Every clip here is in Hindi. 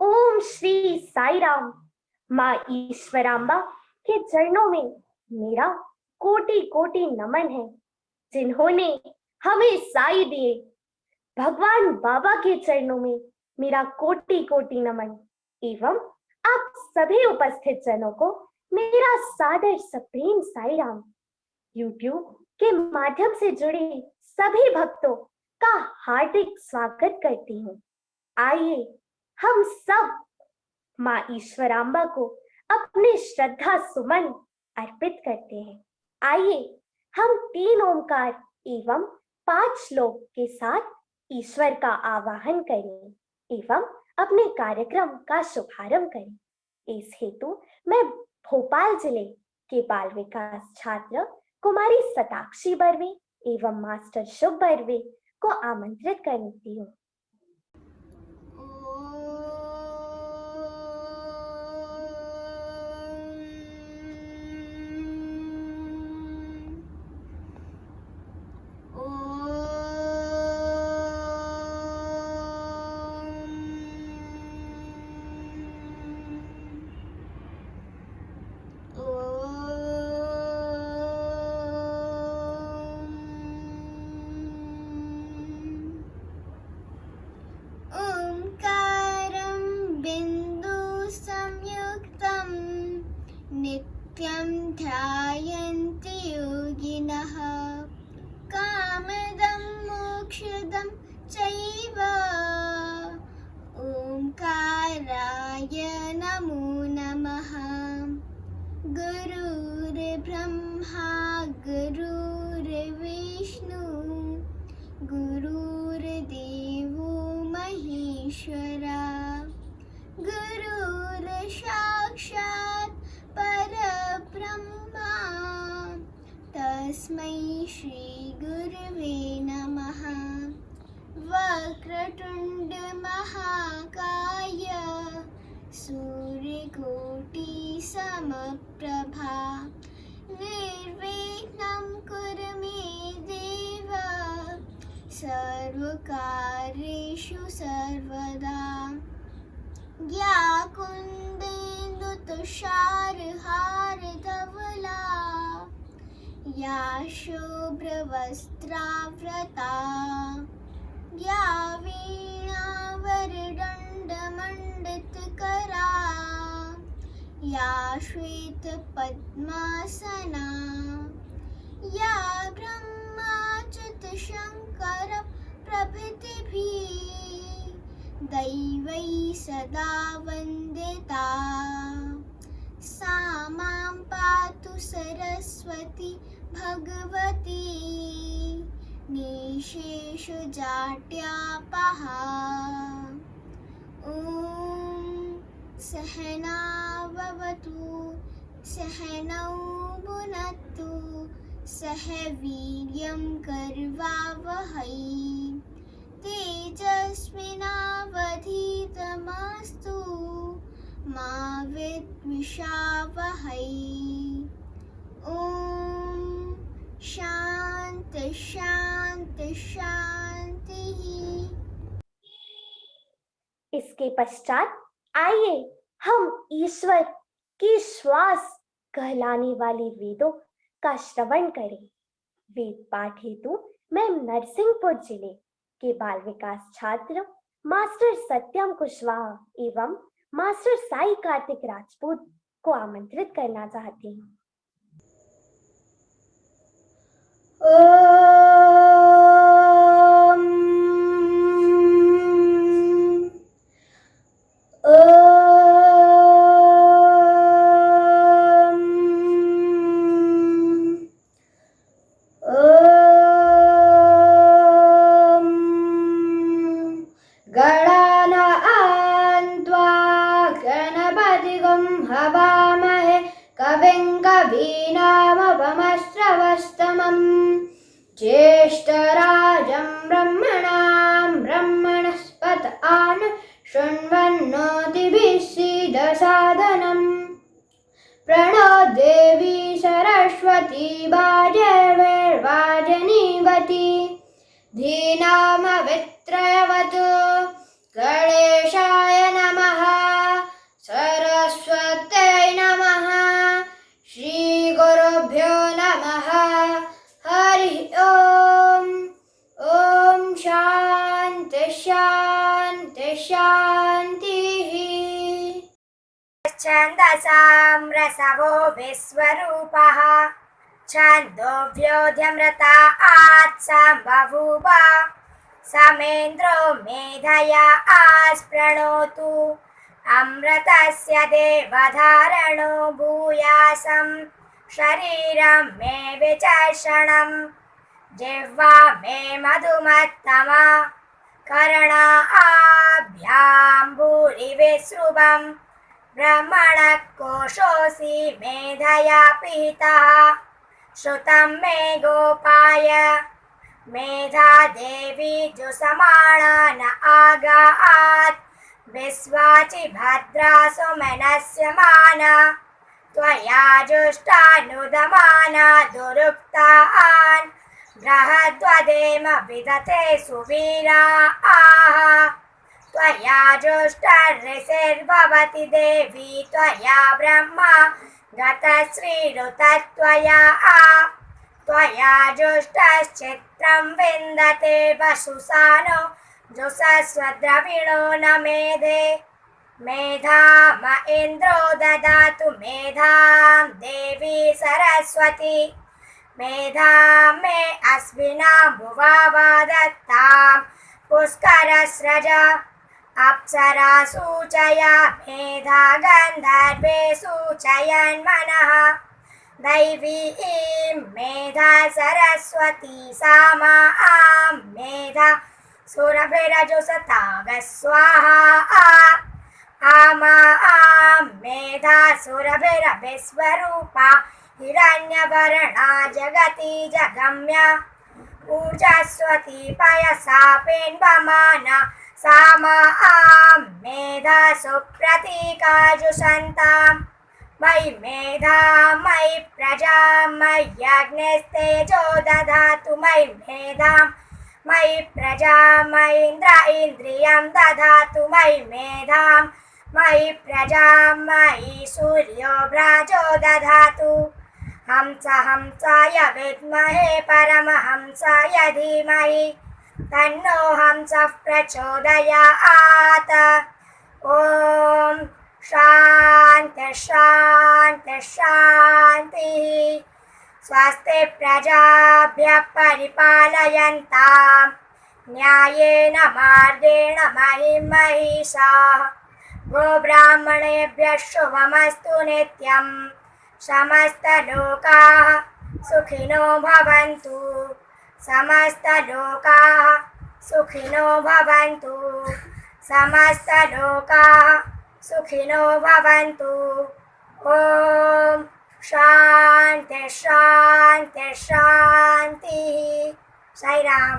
ओम श्री साई राम। माँ ईश्वरांबा के चरणों में मेरा कोटि कोटि नमन है, जिन्होंने हमें साई दिए। भगवान बाबा के चरणों में मेरा कोटि कोटि नमन एवं आप सभी उपस्थित जनों को मेरा सादर सप्रेम साई राम। यूट्यूब के माध्यम से जुड़े सभी भक्तों का हार्दिक स्वागत करती हूँ। आइए हम सब माँ ईश्वरांबा को अपने श्रद्धा सुमन अर्पित करते हैं। आइए हम 3 ओंकार एवं 5 श्लोक के साथ ईश्वर का आवाहन करें एवं अपने कार्यक्रम का शुभारंभ करें। इस हेतु मैं भोपाल जिले के बाल विकास छात्र कुमारी सताक्षी बर्वे एवं मास्टर शुभ बर्वे को आमंत्रित करती हूँ। नित्यं ध्यायन्ति योगिनः कामदं मोक्षदं चैव ओंकाराय नमो नमः। गुरुर्ब्रह्मा गुरुर्विष्णु गुरुर्देवो महेश्वरा गुरुर्साक्षात् परब्रह्मा तस्मै श्री गुरुवे नमः। वक्रतुंड महाकाय सूर्यकोटि समप्रभा निर्विघ्नं कुरु मे देव सर्वकार्येषु सर्वदा। या कुन्देन्दु तुषारहारधवला या शुभ्रवस्त्रावृता या वीणावरदण्डमण्डितकरा या श्वेतपद्मासना या ब्रह्माच्युतशङ्कर प्रभृतिभिः दैवै सदा वन्दिता। सा मां पातु सरस्वती भगवती निःशेषजाड्यापहा। ॐ सहना भवतु सहनौ भुनक्तु सह वीर्यं करवावहै तेजस्विनावधीतमस्तु मा विद्विषावहै। ॐ शान्ति शान्ति शान्तिः। इसके पश्चात आइए हम ईश्वर की श्वास कहलाने वाली वेदों का श्रवण करें। वेद पाठ हेतु मैं नरसिंहपुर जिले के बाल विकास छात्र मास्टर सत्यम कुशवाहा एवं मास्टर साई कार्तिक राजपूत को आमंत्रित करना चाहती हूँ। हवामहे कविं कवीनामुपमश्रवस्तमं ज्येष्ठराजं ब्रह्मणां ब्रह्मणस्पत आन शृण्वन्नोतिभिः सीदसादनम्। प्रणो देवी सरस्वती वाजर्वैर्वाजनीवती धीनामवित्रयवतु। गणेशाय नमः। गुरुभ्यो नमः। हरिः ओम्। ॐ शान्ति शान्ति शान्तिः। छन्दसां रसवो विश्वरूपः छन्दोभ्योऽध्यमृता आत्सां बभूव समेन्द्रो मेधया आस्पृणोतु अमृतस्य देवधारणो भूयासं शरीरं मे विचर्षणं जिह्वा मे मधुमत्तमा कर्णाभ्यां भूरिविसृवम् ब्रह्मणः कोशोऽसि मेधया पीतः श्रुतं मे गोपाय मेधा देवी जुषमाणा न आगात् विश्वाचि भद्रा सुमनस्य माना त्वया जुष्टानुदमाना दुरुक्तान् बृहद्वदेम विदते सुवीरा आह त्वया जुष्टऋषिर्भवति देवी त्वया ब्रह्मा गतश्रीरुतत्वया त्वया जुष्टश्चित्रं विन्दते वसुसानो जुषस्वद्रविणो न मेधे मेधाम इन्द्रो ददातु मेधां देवी सरस्वती मेधां मे अस्मिना भुवा दत्तां पुष्करस्रज अप्सरा सूचया मेधा गन्धर्वे सूचयन्मनः दैवीं मेधा सरस्वती सामा मेधा सुरभिरजुषताग स्वाहा आमा मेधा सुरभिरविश्वरूपा हिरण्यवर्णा जगति जगम्या ऊर्जस्वती पयसा पिन्वमाना सामा मेधा सुप्रतीकाजुषन्ताम् मयि मेधा मयि प्रजा मय्यग्निस्तेजो दधातु मयि मेधां मयि प्रजा मयीन्द्र इन्द्रियं दधातु मयि मेधां मयि प्रजा मयि सूर्यो व्राजो दधातु हंसाय विद्महे परमहंसाय धीमहि तन्नो हंसः प्रचोदयात्। ॐ शान्ति शान्ति शान्तिः। स्वस्ति प्रजाभ्यः परिपालयन्तां न्यायेन मार्गेण महीं महिषाः गोब्राह्मणेभ्यः शुभमस्तु नित्यम् समस्तलोकाः सुखिनो भवन्तु समस्तलोकाः सुखिनो भवन्तु समस्तलोकाः सुखिनो भवन्तु। ॐ शान्ति शान्ति शान्तिः। साई राम।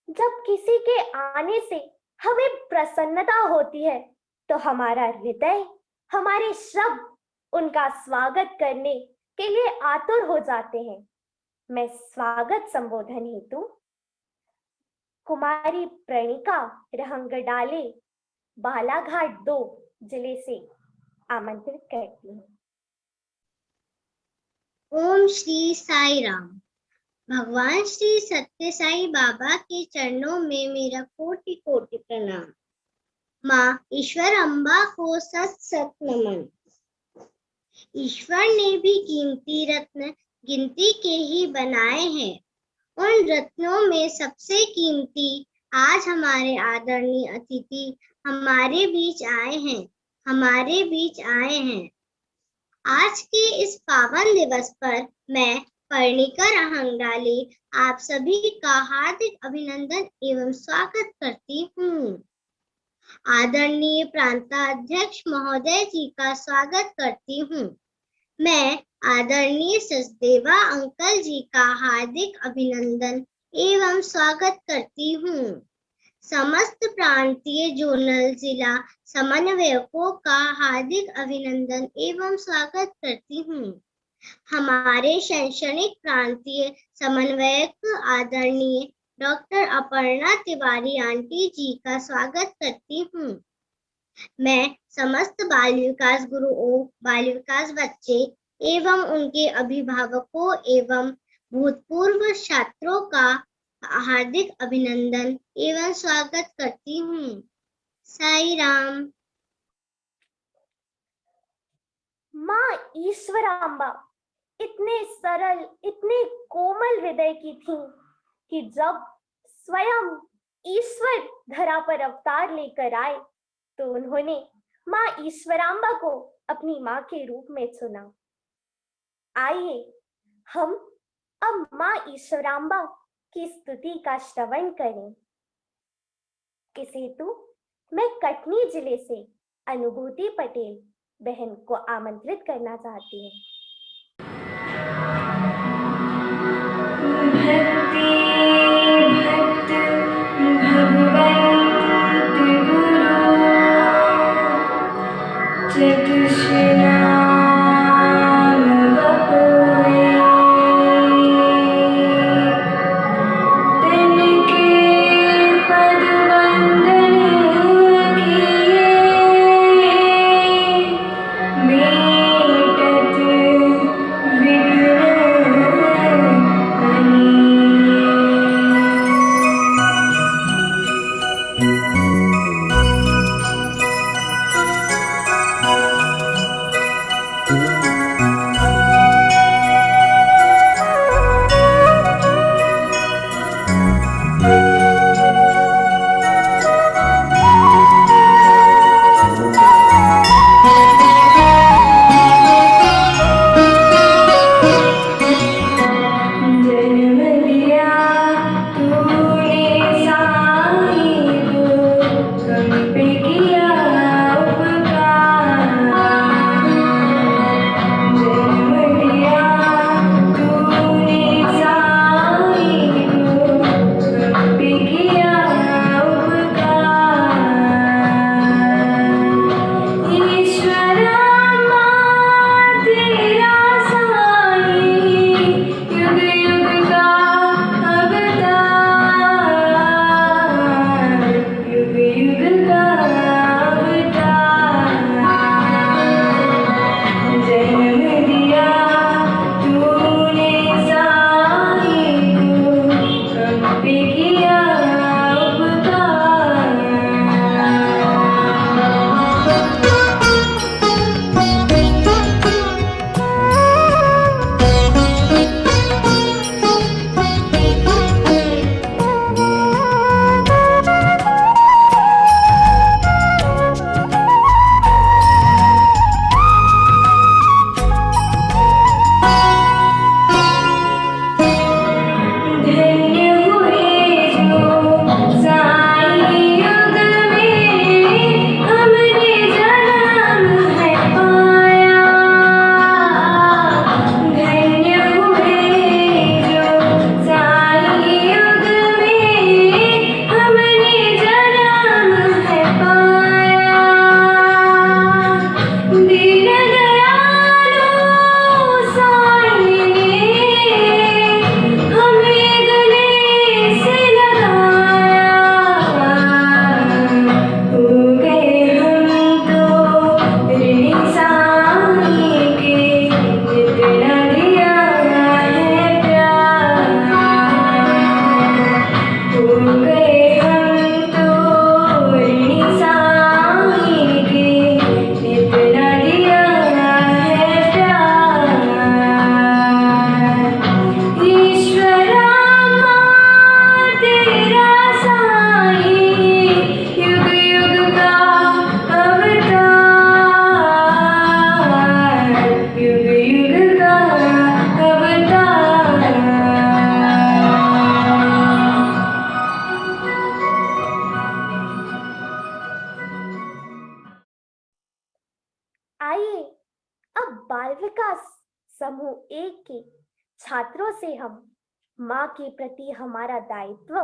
जब किसी के आने से हमें प्रसन्नता होती है तो हमारा हृदय हमारे शब्द उनका स्वागत करने के लिए आतुर हो जाते हैं। मैं स्वागत संबोधन हेतु कुमारी प्रणिका रहंगडाले बालाघाट 2 जिले से आमंत्रित करती हूँ। ओम श्री साई राम। भगवान श्री सत्य साई बाबा के चरणों में मेरा कोटि कोटि प्रणाम। माँ ईश्वर अम्बा को सत सत नमन। ईश्वर ने भी कीमती रत्न गिनती के ही बनाए हैं। उन रत्नों में सबसे कीमती आज हमारे आदरणीय अतिथि हमारे बीच आए हैं। आज के इस पावन दिवस पर मैं पर्णिका रहंगडाले आप सभी का हार्दिक अभिनंदन एवं स्वागत करती हूँ। आदरणीय प्रांताध्यक्ष महोदय जी का स्वागत करती हूँ। मैं आदरणीय सचदेवा अंकल जी का हार्दिक अभिनंदन एवं स्वागत करती हूँ। समस्त प्रांतीय जोनल जिला समन्वयकों का हार्दिक अभिनंदन एवं स्वागत करती हूँ। हमारे शैक्षणिक प्रांतीय समन्वयक आदरणीय डॉक्टर अपर्णा तिवारी आंटी जी का स्वागत करती हूँ। मैं समस्त बाल विकास गुरुओं, बाल विकास बच्चे एवं उनके अभिभावकों एवं भूतपूर्व छात्रों का हार्दिक अभिनंदन एवं स्वागत करती हूँ। साई राम। माँ ईश्वरांबा इतने सरल, इतने कोमल हृदय की थी कि जब स्वयं ईश्वर धरा पर अवतार लेकर आए तो उन्होंने माँ ईश्वरांबा को अपनी माँ के रूप में चुना। आइए हम अब माँ ईश्वरांबा की स्तुति का श्रवण करें। इस हेतु मैं कटनी जिले से अनुभूति पटेल बहन को आमंत्रित करना चाहती हूँ। आइए अब बाल विकास समूह 1 के छात्रों से हम माँ के प्रति हमारा दायित्व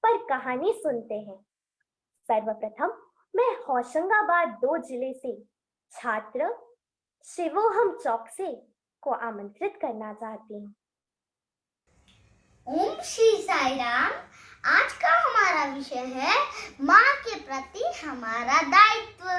पर कहानी सुनते हैं। सर्वप्रथम मैं होशंगाबाद 2 जिले से छात्र शिवोहम चौकसे को आमंत्रित करना चाहती हूँ। ओम श्री साई राम। आज का हमारा विषय है माँ के प्रति हमारा दायित्व।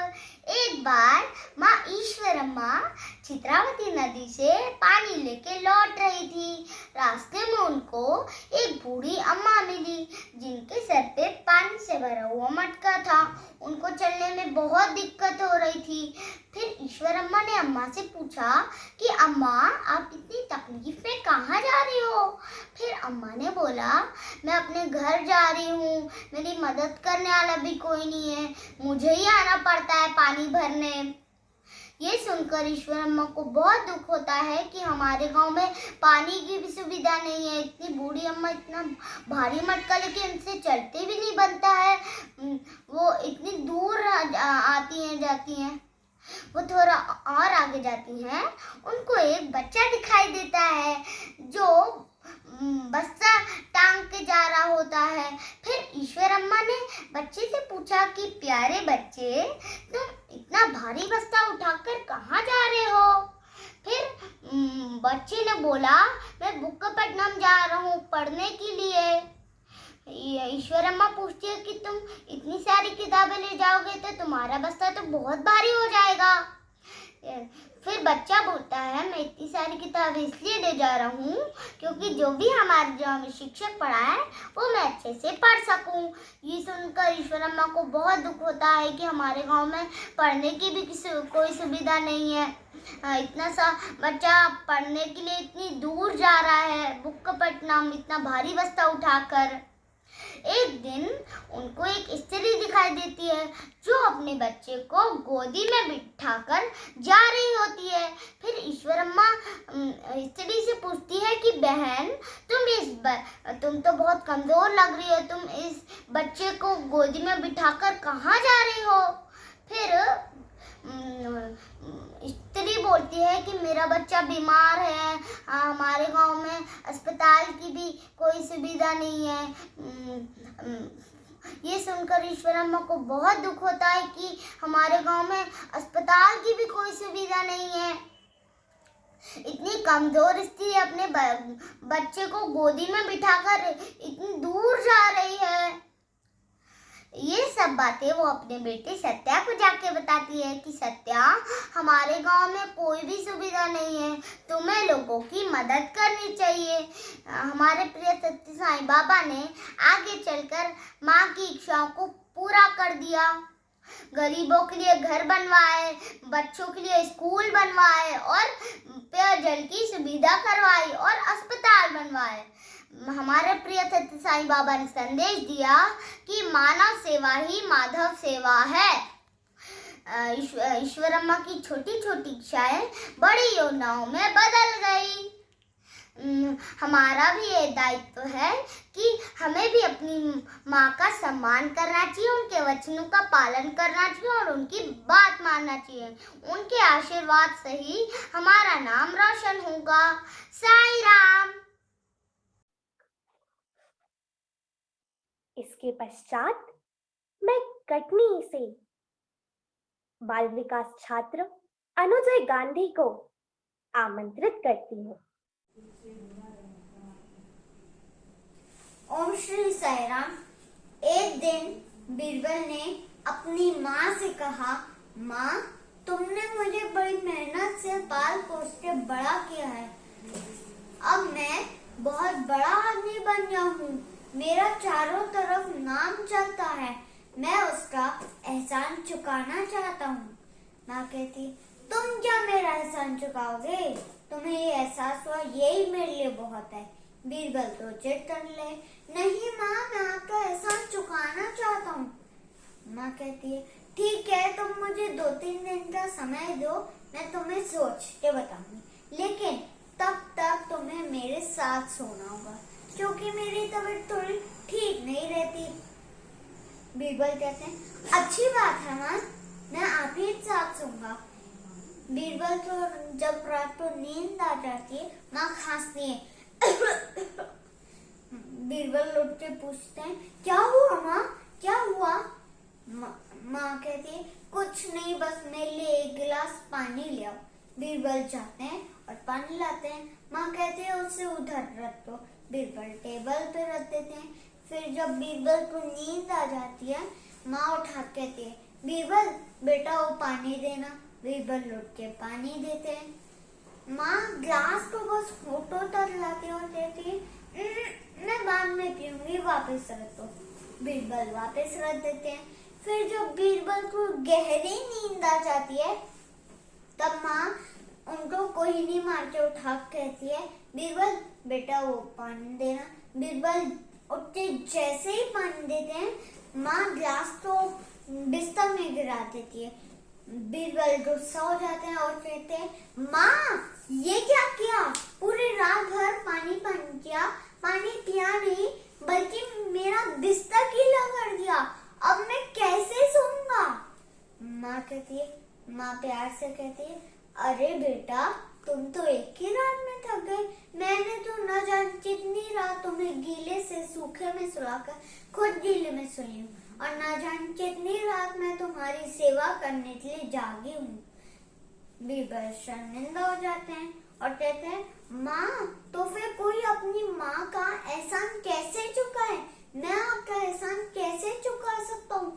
एक बार माँ ईश्वरम्मा चित्रावती नदी से पानी लेके लौट रही थी। रास्ते में उनको एक बूढ़ी अम्मा मिली जिनके सर पे पानी से भरा हुआ मटका था। उनको चलने में बहुत दिक्कत हो रही थी। फिर ईश्वरम्मा ने अम्मा से पूछा कि अम्मा, आप इतनी तकलीफ में कहाँ जा रही हो? फिर अम्मा ने बोला, मैं अपने घर जा रही हूँ, मेरी मदद करने वाला भी कोई नहीं है, मुझे ही आना पड़ता है पानी भरने। ये सुनकर ईश्वरम्मा को बहुत दुख होता है कि हमारे गांव में पानी की भी सुविधा नहीं है। इतनी बूढ़ी अम्मा इतना भारी मटका लेके इनसे चलते भी नहीं बनता है। वो इतनी दूर आती हैं जाती हैं। वो थोड़ा और आगे जाती हैं, उनको एक बच्चा दिखाई देता है जो बस्ता टांग के जा रहा होता है। फिर ईश्वरम्मा ने बच्चे से पूछा कि प्यारे बच्चे, तुम इतना भारी बस्ता उठाकर कहाँ जा रहे हो? फिर बच्चे ने बोला, मैं बुक्कापट्टनम जा रहा हूँ पढ़ने के लिए। ईश्वरम्मा पूछती है कि तुम इतनी सारी किताबें ले जाओगे तो तुम्हारा बस्ता तो बहुत भारी हो जाएगा। फिर बच्चा बोलता है, मैं इतनी सारी किताबें इसलिए ले जा रहा हूँ क्योंकि जो भी हमारे जो हमें शिक्षक पढ़ाए वो मैं अच्छे से पढ़ सकूँ। ये सुनकर ईश्वरम्मा को बहुत दुख होता है कि हमारे गांव में पढ़ने की भी कोई सुविधा नहीं है। इतना सा बच्चा पढ़ने के लिए इतनी दूर जा रहा है बुक्कापट्टनम, इतना भारी बस्ता उठाकर। एक दिन उनको एक स्त्री दिखाई देती है जो अपने बच्चे को गोदी में बिठाकर जा रही होती है। फिर ईश्वरम्मा स्त्री से पूछती है कि बहन, तुम तो बहुत कमजोर लग रही हो, तुम इस बच्चे को गोदी में बिठाकर कहाँ जा रही हो? फिर स्त्री बोलती है कि मेरा बच्चा बीमार है, हमारे गांव में अस्पताल की भी कोई सुविधा नहीं है। ये सुनकर ईश्वरम्मा को बहुत दुख होता है कि हमारे गांव में अस्पताल की भी कोई सुविधा नहीं है। इतनी कमजोर स्त्री अपने बच्चे को गोदी में बिठाकर इतनी दूर जा रही है। ये सब बातें वो अपने बेटे सत्या को जाके बताती है कि सत्या, हमारे गांव में कोई भी सुविधा नहीं है, तुम्हें लोगों की मदद करनी चाहिए। हमारे प्रिय सत्य साईं बाबा ने आगे चलकर माँ की इच्छाओं को पूरा कर दिया। गरीबों के लिए घर बनवाए, बच्चों के लिए स्कूल बनवाए और पेयजल की सुविधा करवाई और अस्पताल बनवाए। हमारे प्रिय सत्य साईं बाबा ने संदेश दिया कि मानव सेवा ही माधव सेवा है। ईश्वरम्मा की छोटी छोटी इच्छाएं बड़ी योजनाओं में बदल गई। हमारा भी ये दायित्व है कि हमें भी अपनी माँ का सम्मान करना चाहिए, उनके वचनों का पालन करना चाहिए और उनकी बात मानना चाहिए। उनके आशीर्वाद से ही हमारा नाम रोशन होगा। साईं राम। इसके पश्चात मैं कटनी से बाल विकास छात्र अनुजय गांधी को आमंत्रित करती हूँ। ओम श्री साईं राम। एक दिन बीरबल ने अपनी माँ से कहा, माँ, तुमने मुझे बड़ी मेहनत से पाल पोस के बड़ा किया है, अब मैं बहुत बड़ा आदमी बन गया हूँ, मेरा चारों तरफ नाम चलता है, मैं उसका एहसान चुकाना चाहता हूँ। माँ कहती, तुम क्या मेरा एहसान चुकाओगे? तुम्हें ये एहसास हुआ, यही मेरे लिए बहुत है। बीरबल तो जिद कर ले, नहीं माँ, मैं आपका एहसान चुकाना चाहता हूँ। माँ कहती है, ठीक है, तुम मुझे 2-3 दिन का समय दो, मैं तुम्हें सोच के बताऊंगी, लेकिन तब तक तुम्हें मेरे साथ सोना होगा क्योंकि मेरी तबीयत थोड़ी ठीक नहीं रहती। बीरबल कहते हैं, अच्छी बात है माँ, मैं आप ही साथ सोऊंगा। बीरबल तो जब रात को नींद आ जाती है, माँ खांसती है। बीरबल उठ के पूछते हैं, क्या हुआ माँ, क्या हुआ? माँ कहती है, कुछ नहीं, बस मेरे लिए 1 गिलास पानी ले आओ। बीरबल जाते हैं और पानी लाते हैं। माँ कहती है, उसे उधर रख दो। बीरबल टेबल पे रख देते हैं। फिर जब बीरबल को नींद आ जाती है, माँ उठा के कहती है, बीरबल बेटा वो पानी देना। बीरबल लौट के पानी देते हैं। माँ ग्लास को बस होठों तक लाती और कहती है, मैं बाद में पीऊंगी, वापस रख दो। बीरबल वापस रख देते हैं। फिर जब बीरबल को गहरी नींद आ जाती है, तब माँ उनको कोई नहीं मार के उठा कहती है, बीरबल बेटा वो पानी देना। बीरबल उठते जैसे ही पानी देते हैं, माँ ग्लास को बिस्तर में गिरा देती है। बीरबल गुस्सा हो जाते हैं और कहते हैं, माँ ये क्या किया? पूरी रात भर पानी किया, पानी पिया नहीं, बल्कि मेरा बिस्तर गीला कर दिया। अब मैं कैसे सोऊंगा? माँ प्यार से कहती है, अरे बेटा तुम तो एक ही रात में थक गए। मैंने तो न जान कितनी रात तुम्हें गीले से सूखे में सुलाकर खुद गीले में सोई हूँ, और न जान कितनी रात मैं तुम्हारी सेवा करने के लिए जागी हूँ। बीरबल शर्मिंदा हो जाते हैं और कहते हैं, माँ तो फिर कोई अपनी माँ का एहसान कैसे चुकाए? मैं आपका एहसान कैसे चुका सकता हूँ?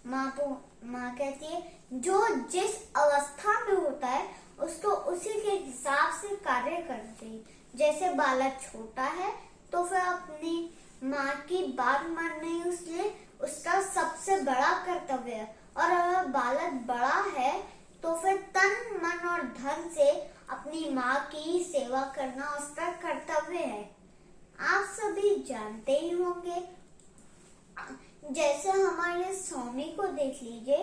माँ कहती है, जो जिस अवस्था में होता है उसको उसी के हिसाब से कार्य करना चाहिए। जैसे बालक छोटा है तो फिर अपनी माँ की बात मानना उसका सबसे बड़ा कर्तव्य है, और अगर बालक बड़ा है तो फिर तन मन और धन से अपनी माँ की सेवा करना उसका कर्तव्य है। आप सभी जानते ही होंगे, जैसे हमारे स्वामी को देख लीजिए,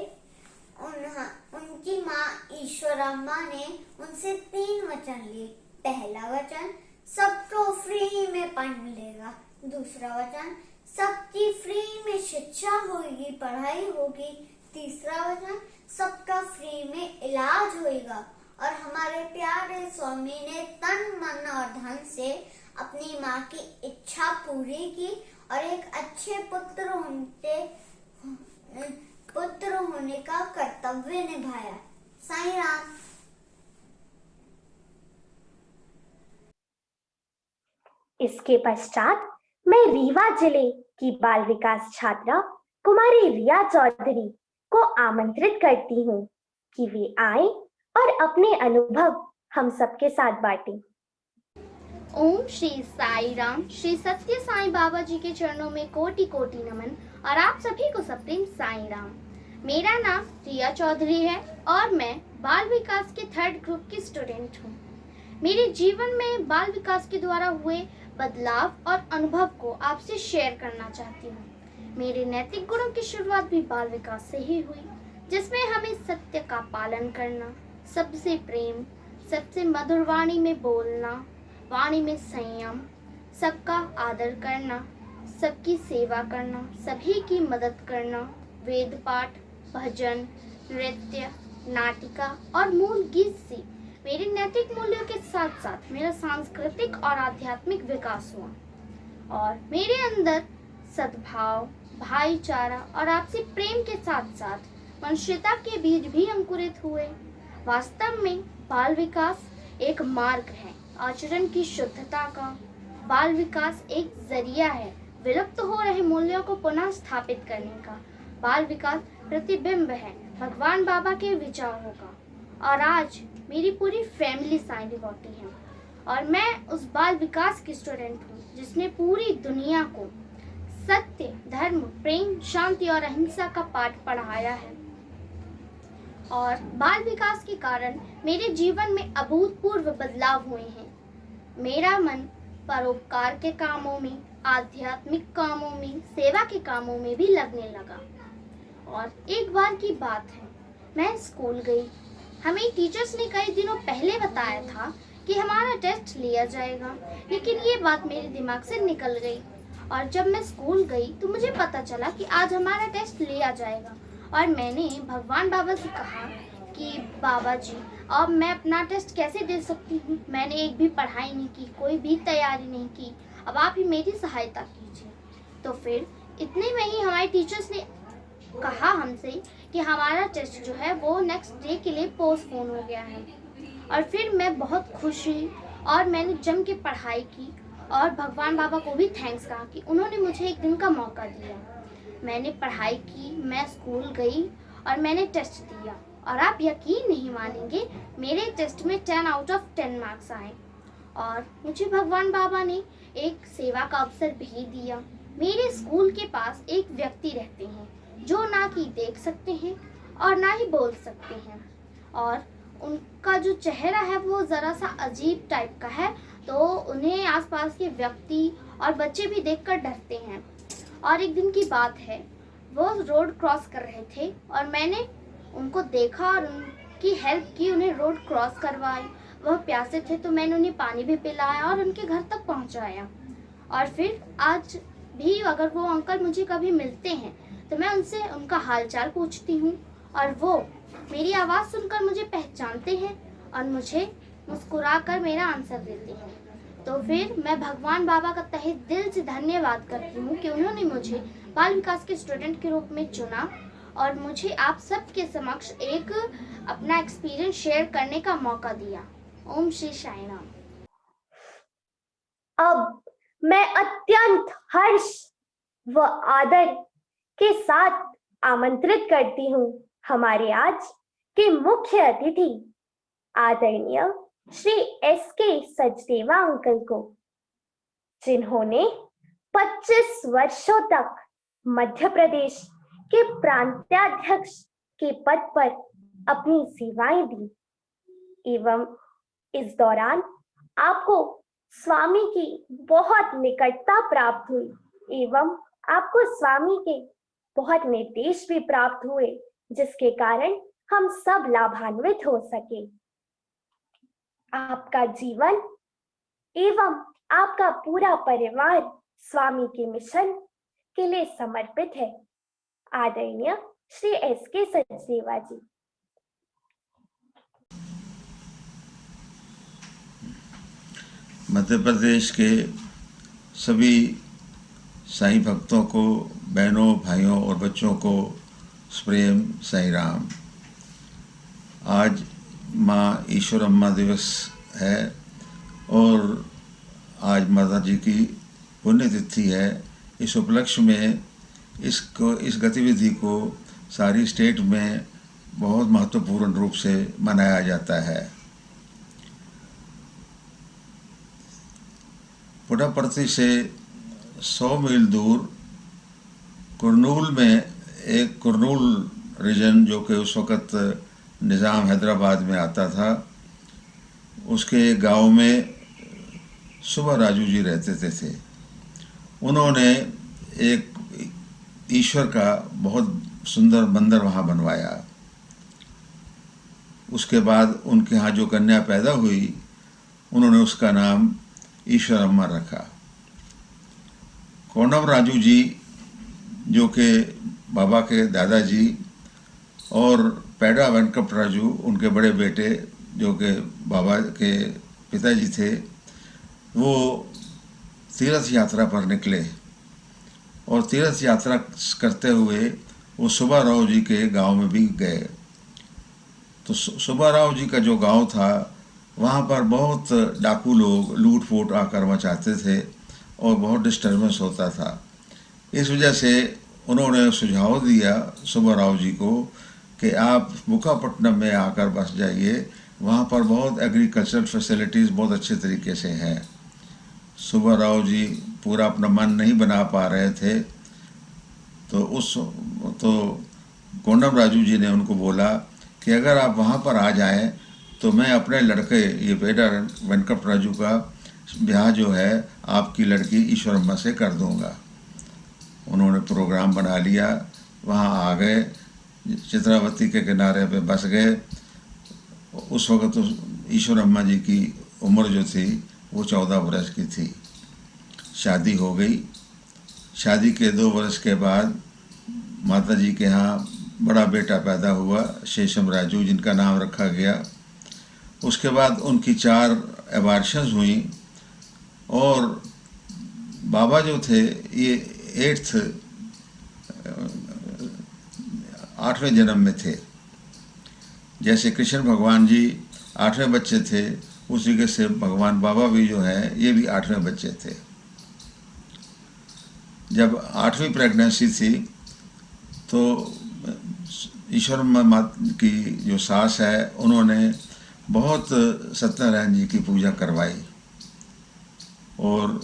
उनकी माँ ईश्वरम्मा ने उनसे 3 वचन लिए। पहला वचन, सबको फ्री में पानी मिलेगा। दूसरा वचन, सबकी फ्री में शिक्षा होगी, पढ़ाई होगी। तीसरा वचन, सबका फ्री में इलाज होगा। और हमारे प्यारे स्वामी ने तन मन और धन से अपनी माँ की इच्छा पूरी की और एक अच्छे पुत्र होने का कर्तव्य निभाया। साईं राम। इसके पश्चात मैं रीवा जिले की बाल विकास छात्रा कुमारी रिया चौधरी को आमंत्रित करती हूँ कि वे आए और अपने अनुभव हम सबके साथ बांटें। ओम श्री साई राम। श्री सत्य साईं बाबा जी के चरणों में कोटि कोटि नमन और आप सभी को सप्रेम साई राम। मेरा नाम रिया चौधरी है और मैं बाल विकास के 3rd ग्रुप की स्टूडेंट हूँ। मेरे जीवन में बाल विकास के द्वारा हुए बदलाव और अनुभव को आपसे शेयर करना चाहती हूँ। मेरे नैतिक गुणों की शुरुआत भी बाल विकास से ही हुई, जिसमें हमें सत्य का पालन करना, सबसे प्रेम, सबसे मधुर वाणी में बोलना, वाणी में संयम, सबका आदर करना, सबकी सेवा करना, सभी की मदद करना, वेद पाठ, भजन, नृत्य, नाटिका और मूल गीत से मेरे नैतिक मूल्यों के साथ साथ मेरा सांस्कृतिक और आध्यात्मिक विकास हुआ और मेरे अंदर सद्भाव, भाईचारा और आपसी प्रेम के साथ साथ मनुष्यता के बीज भी अंकुरित हुए। वास्तव में बाल विकास एक मार्ग है आचरण की शुद्धता का। बाल विकास एक जरिया है विलुप्त हो रहे मूल्यों को पुनः स्थापित करने का। बाल विकास प्रतिबिंब है भगवान बाबा के विचारों का। और आज मेरी पूरी फैमिली साईं डिवोटी है और मैं उस बाल विकास की स्टूडेंट हूँ जिसने पूरी दुनिया को सत्य, धर्म, प्रेम, शांति और अहिंसा का पाठ पढ़ाया है। और बाल विकास के कारण मेरे जीवन में अभूतपूर्व बदलाव हुए हैं। मेरा मन परोपकार के कामों में, आध्यात्मिक कामों में, सेवा के कामों में भी लगने लगा। और एक बार की बात है, मैं स्कूल गई। हमें टीचर्स ने कई दिनों पहले बताया था कि हमारा टेस्ट लिया जाएगा, लेकिन ये बात मेरे दिमाग से निकल गई। और जब मैं स्कूल गई तो मुझे पता चला कि आज हमारा टेस्ट लिया जाएगा। और मैंने भगवान बाबा से कहा कि बाबा जी, अब मैं अपना टेस्ट कैसे दे सकती हूँ? मैंने एक भी पढ़ाई नहीं की, कोई भी तैयारी नहीं की, अब आप ही मेरी सहायता कीजिए। तो फिर इतने में ही हमारे टीचर्स ने कहा हमसे कि हमारा टेस्ट जो है वो नेक्स्ट डे के लिए पोस्टपोन हो गया है। और फिर मैं बहुत खुश हुई और मैंने जम के पढ़ाई की और भगवान बाबा को भी थैंक्स कहा कि उन्होंने मुझे एक दिन का मौका दिया। मैंने पढ़ाई की, मैं स्कूल गई और मैंने टेस्ट दिया और आप यकीन नहीं मानेंगे, मेरे टेस्ट में 10 आउट ऑफ 10 मार्क्स आए और मुझे भगवान बाबा ने एक सेवा का अवसर भी दिया। मेरे स्कूल के पास एक व्यक्ति रहते हैं जो ना कि देख सकते हैं और ना ही बोल सकते हैं और उनका जो चेहरा है वो ज़रा सा अजीब टाइप का है, तो उन्हें आसपास के व्यक्ति और बच्चे भी देखकर डरते हैं। और एक दिन की बात है, वो रोड क्रॉस कर रहे थे और मैंने उनको देखा और उनकी हेल्प की, उन्हें रोड क्रॉस करवाई। वह प्यासे थे तो मैंने उन्हें पानी भी पिलाया और उनके घर तक पहुंचाया। और फिर आज भी अगर वो अंकल मुझे कभी मिलते हैं तो मैं उनसे उनका हालचाल पूछती हूँ और वो मेरी आवाज़ सुनकर मुझे पहचानते हैं और मुझे मुस्कुराकर मेरा आंसर देते हैं। तो फिर मैं भगवान बाबा का तहे दिल से धन्यवाद करती हूँ कि उन्होंने मुझे बाल विकास के स्टूडेंट के रूप में चुना और मुझे आप सबके समक्ष एक अपना एक्सपीरियंस शेयर करने का मौका दिया। ओम श्री साई राम। अब मैं अत्यंत हर्ष व आदर के साथ आमंत्रित करती हूँ हमारे आज के मुख्य अतिथि आदरणीय श्री एस.के. सचदेवा अंकल को, जिन्होंने 25 वर्षों तक मध्य प्रदेश के प्रांताध्यक्ष के पद पर अपनी सेवाएं दी एवं इस दौरान आपको स्वामी की बहुत निकटता प्राप्त हुई एवं आपको स्वामी के बहुत निर्देश भी प्राप्त हुए, जिसके कारण हम सब लाभान्वित हो सके। आपका जीवन एवं आपका पूरा परिवार स्वामी के मिशन के लिए समर्पित है। आदरणीय श्री एस.के. सचदेवा जी। मध्य प्रदेश के सभी साईं भक्तों को, बहनों, भाइयों और बच्चों को प्रेम साईं राम। आज माँ ईश्वरम्मा दिवस है और आज माता जी की पुण्यतिथि है। इस उपलक्ष्य में इस गतिविधि को सारी स्टेट में बहुत महत्वपूर्ण रूप से मनाया जाता है। पुट्टपर्थी से 100 मील दूर कुरनूल में एक कुरनूल रीजन, जो कि उस वक़्त निज़ाम हैदराबाद में आता था, उसके गांव में सुबह राजू जी रहते थे। उन्होंने एक ईश्वर का बहुत सुंदर मंदिर वहाँ बनवाया। उसके बाद उनके यहाँ जो कन्या पैदा हुई, उन्होंने उसका नाम ईश्वरम्मा रखा। कोंडम राजू जी, जो कि बाबा के दादाजी, और पैडा वेंकट राजू उनके बड़े बेटे, जो कि बाबा के पिताजी थे, वो तीर्थ यात्रा पर निकले और तीर्थ यात्रा करते हुए वो सुब्बा राव जी के गांव में भी गए। तो सुब्बा राव जी का जो गांव था, वहाँ पर बहुत डाकू लोग लूट फूट आकर मचाते थे और बहुत डिस्टर्बेंस होता था। इस वजह से उन्होंने सुझाव दिया सुब्बा राव जी को कि आप बुखापट्टनम में आकर बस जाइए, वहाँ पर बहुत एग्रीकल्चरल फैसिलिटीज़ बहुत अच्छे तरीके से हैं। सुब्बा राव जी पूरा अपना मन नहीं बना पा रहे थे, तो कोंडम राजू जी ने उनको बोला कि अगर आप वहाँ पर आ जाएं तो मैं अपने लड़के, ये पैडा वेंकट राजू का ब्याह जो है आपकी लड़की ईश्वरम्मा से कर दूंगा। उन्होंने प्रोग्राम बना लिया, वहाँ आ गए, चित्रावती के किनारे पे बस गए। उस वक़्त तो ईश्वरम्मा जी की उम्र जो थी वो 14 वर्ष की थी। शादी हो गई। शादी के 2 वर्ष के बाद माता जी के यहाँ बड़ा बेटा पैदा हुआ, शेषम राजू, जिनका नाम रखा गया। उसके बाद उनकी 4 एबार्शंस हुई और बाबा जो थे ये 8वें जन्म में थे। जैसे कृष्ण भगवान जी 8वें बच्चे थे, उसी के से भगवान बाबा भी जो है ये भी 8वें बच्चे थे। जब 8वीं प्रेगनेंसी थी तो ईश्वरम्मा मात की जो सास है उन्होंने बहुत सत्यनारायण जी की पूजा करवाई। और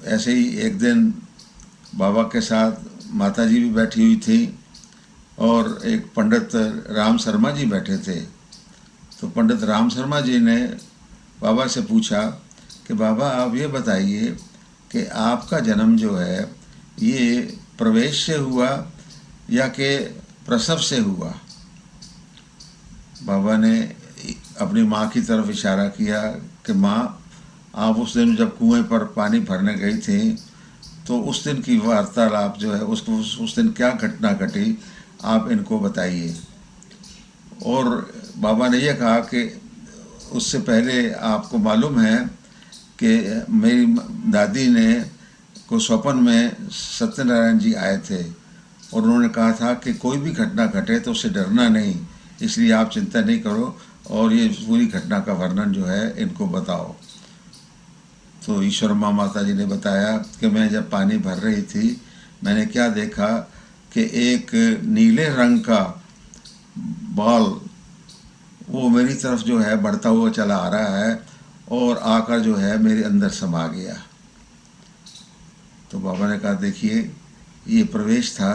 ऐसे ही एक दिन बाबा के साथ माता जी भी बैठी हुई थी और एक पंडित राम शर्मा जी बैठे थे। तो पंडित राम शर्मा जी ने बाबा से पूछा कि बाबा आप ये बताइए कि आपका जन्म जो है ये प्रवेश से हुआ या कि प्रसव से हुआ। बाबा ने अपनी माँ की तरफ इशारा किया कि माँ आप उस दिन जब कुएं पर पानी भरने गई थी तो उस दिन की वार्तालाप जो है उसको उस दिन क्या घटना घटी आप इनको बताइए। और बाबा ने यह कहा कि उससे पहले आपको मालूम है कि मेरी दादी ने को स्वप्न में सत्यनारायण जी आए थे और उन्होंने कहा था कि कोई भी घटना घटे तो उससे डरना नहीं, इसलिए आप चिंता नहीं करो और ये पूरी घटना का वर्णन जो है इनको बताओ। तो ईश्वरम्मा माता जी ने बताया कि मैं जब पानी भर रही थी मैंने क्या देखा कि एक नीले रंग का बॉल वो मेरी तरफ जो है बढ़ता हुआ चला आ रहा है और आकर जो है मेरे अंदर समा गया। तो बाबा ने कहा देखिए ये प्रवेश था,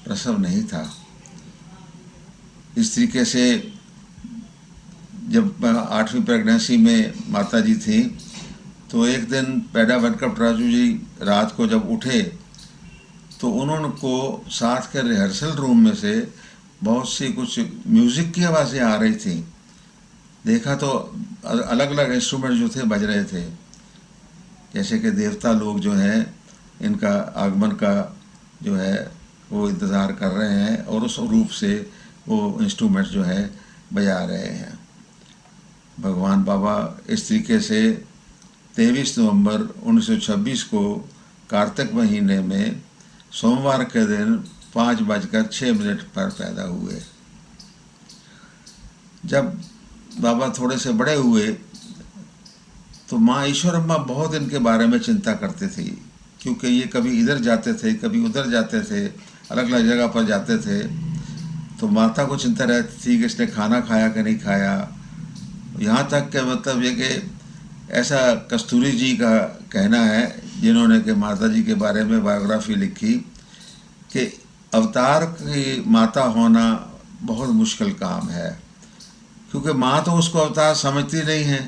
प्रसव नहीं था। इस तरीके से जब 8वीं प्रेगनेंसी में माता जी थी तो एक दिन पैडा वेंकटराजू जी रात को जब उठे तो उन्होंने को साथ के रिहर्सल रूम में से बहुत सी कुछ म्यूज़िक की आवाज़ें आ रही थी। देखा तो अलग अलग इंस्ट्रूमेंट जो थे बज रहे थे, जैसे कि देवता लोग जो हैं इनका आगमन का जो है वो इंतज़ार कर रहे हैं और उस रूप से वो इंस्ट्रूमेंट जो है बजा रहे हैं। भगवान बाबा इस तरीके से 23 नवंबर 1926 को कार्तिक महीने में सोमवार के दिन 5:06 पर पैदा हुए। जब बाबा थोड़े से बड़े हुए तो माँ ईश्वरम्मा बहुत इनके बारे में चिंता करती थी, क्योंकि ये कभी इधर जाते थे कभी उधर जाते थे, अलग अलग जगह पर जाते थे। तो माता को चिंता रहती थी कि इसने खाना खाया कि नहीं खाया। यहाँ तक के मतलब ये कि ऐसा कस्तूरी जी का कहना है जिन्होंने कि माता जी के बारे में बायोग्राफी लिखी कि अवतार की माता होना बहुत मुश्किल काम है, क्योंकि माँ तो उसको अवतार समझती नहीं है,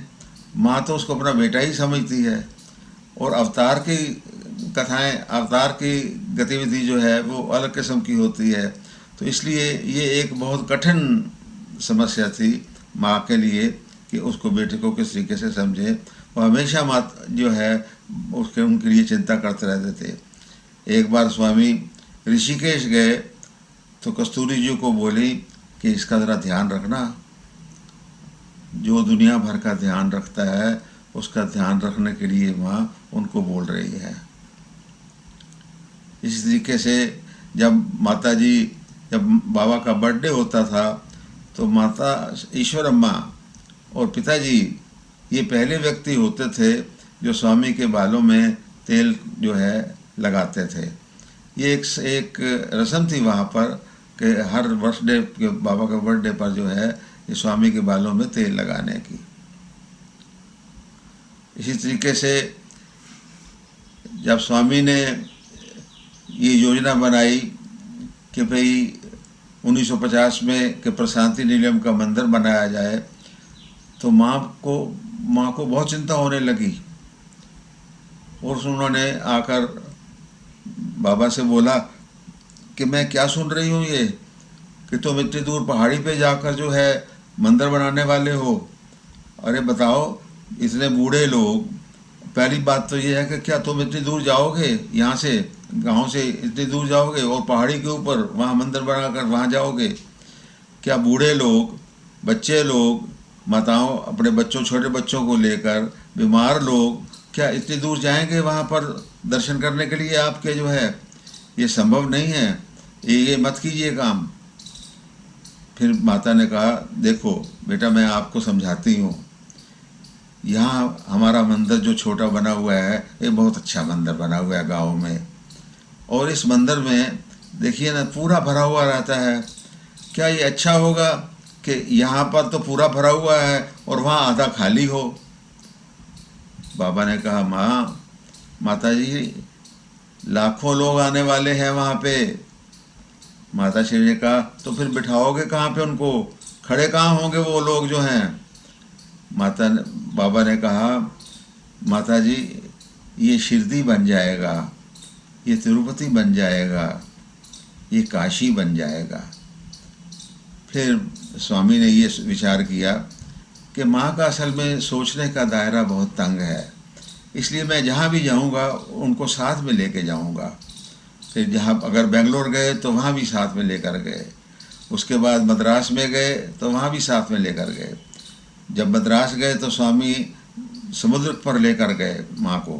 माँ तो उसको अपना बेटा ही समझती है और अवतार की कथाएं, अवतार की गतिविधि जो है वो अलग किस्म की होती है। तो इसलिए ये एक बहुत कठिन समस्या थी माँ के लिए कि उसको बेटे को किस तरीके से समझे। वो हमेशा माँ जो है उसके उनके लिए चिंता करते रहते थे। एक बार स्वामी ऋषिकेश गए तो कस्तूरी जी को बोली कि इसका ज़रा ध्यान रखना, जो दुनिया भर का ध्यान रखता है उसका ध्यान रखने के लिए माँ उनको बोल रही है। इस तरीके से जब माता जी जब बाबा का बर्थडे होता था तो माता ईश्वरम्मा और पिताजी ये पहले व्यक्ति होते थे जो स्वामी के बालों में तेल जो है लगाते थे। ये एक रस्म थी वहाँ पर कि हर बर्थडे के बाबा का बर्थडे पर जो है ये स्वामी के बालों में तेल लगाने की। इसी तरीके से जब स्वामी ने ये योजना बनाई कि भाई 1950 में कि प्रशांति निलयम का मंदिर बनाया जाए तो माँ को बहुत चिंता होने लगी और उन्होंने आकर बाबा से बोला कि मैं क्या सुन रही हूँ ये कि तुम इतनी दूर पहाड़ी पे जाकर जो है मंदिर बनाने वाले हो। अरे बताओ इतने बूढ़े लोग, पहली बात तो ये है कि क्या तुम इतनी दूर जाओगे, यहाँ से गांव से इतनी दूर जाओगे और पहाड़ी के ऊपर वहाँ मंदिर बनाकर वहाँ जाओगे? क्या बूढ़े लोग, बच्चे लोग, माताओं अपने बच्चों छोटे बच्चों को लेकर, बीमार लोग क्या इतनी दूर जाएंगे वहाँ पर दर्शन करने के लिए? आपके जो है ये संभव नहीं है, ये मत कीजिए काम। फिर माता ने कहा देखो बेटा मैं आपको समझाती हूँ यहाँ हमारा मंदिर जो छोटा बना हुआ है ये बहुत अच्छा मंदिर बना हुआ है गांव में, और इस मंदिर में देखिए ना पूरा भरा हुआ रहता है। क्या ये अच्छा होगा कि यहाँ पर तो पूरा भरा हुआ है और वहाँ आधा खाली हो? बाबा ने कहा, माता जी लाखों लोग आने वाले हैं वहाँ पे। माता श्री ने कहा, तो फिर बिठाओगे कहाँ पे उनको, खड़े कहाँ होंगे वो लोग जो हैं? बाबा ने कहा, माता जी ये शिरडी बन जाएगा, ये तिरुपति बन जाएगा, ये काशी बन जाएगा। फिर स्वामी ने ये विचार किया कि माँ का असल में सोचने का दायरा बहुत तंग है, इसलिए मैं जहाँ भी जाऊँगा उनको साथ में लेके जाऊँगा। फिर जहाँ अगर बेंगलोर गए तो वहाँ भी साथ में लेकर गए, उसके बाद मद्रास में गए तो वहाँ भी साथ में लेकर गए। जब मद्रास गए तो स्वामी समुद्र पर लेकर गए माँ को,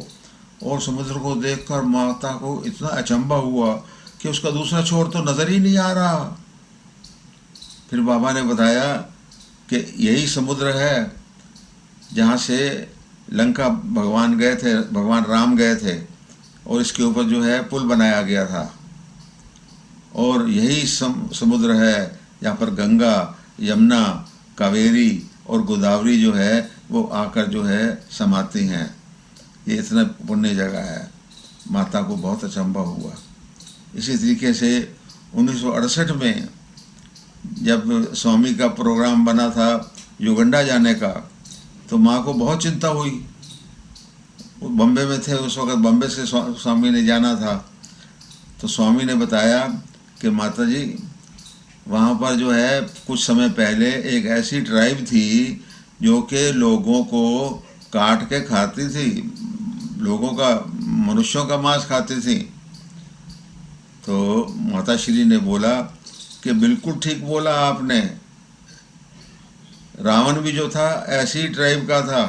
और समुद्र को देखकर माता को इतना अचंभा हुआ कि उसका दूसरा छोर तो नज़र ही नहीं आ रहा। फिर बाबा ने बताया कि यही समुद्र है जहाँ से लंका भगवान गए थे, भगवान राम गए थे, और इसके ऊपर जो है पुल बनाया गया था। और यही समुद्र है जहाँ पर गंगा, यमुना, कावेरी और गोदावरी जो है वो आकर जो है समाती हैं। ये इतना पुण्य जगह है। माता को बहुत अचंभा हुआ। इसी तरीके से 1968 में जब स्वामी का प्रोग्राम बना था युगंडा जाने का, तो माँ को बहुत चिंता हुई। बम्बे में थे उस वक़्त, बम्बे से स्वामी ने जाना था। तो स्वामी ने बताया कि माता जी वहाँ पर जो है कुछ समय पहले एक ऐसी ट्राइब थी जो कि लोगों को काट के खाती थी, लोगों का, मनुष्यों का मांस खाती थी। तो माता श्री ने बोला कि बिल्कुल ठीक बोला आपने, रावण भी जो था ऐसी ट्राइब का था,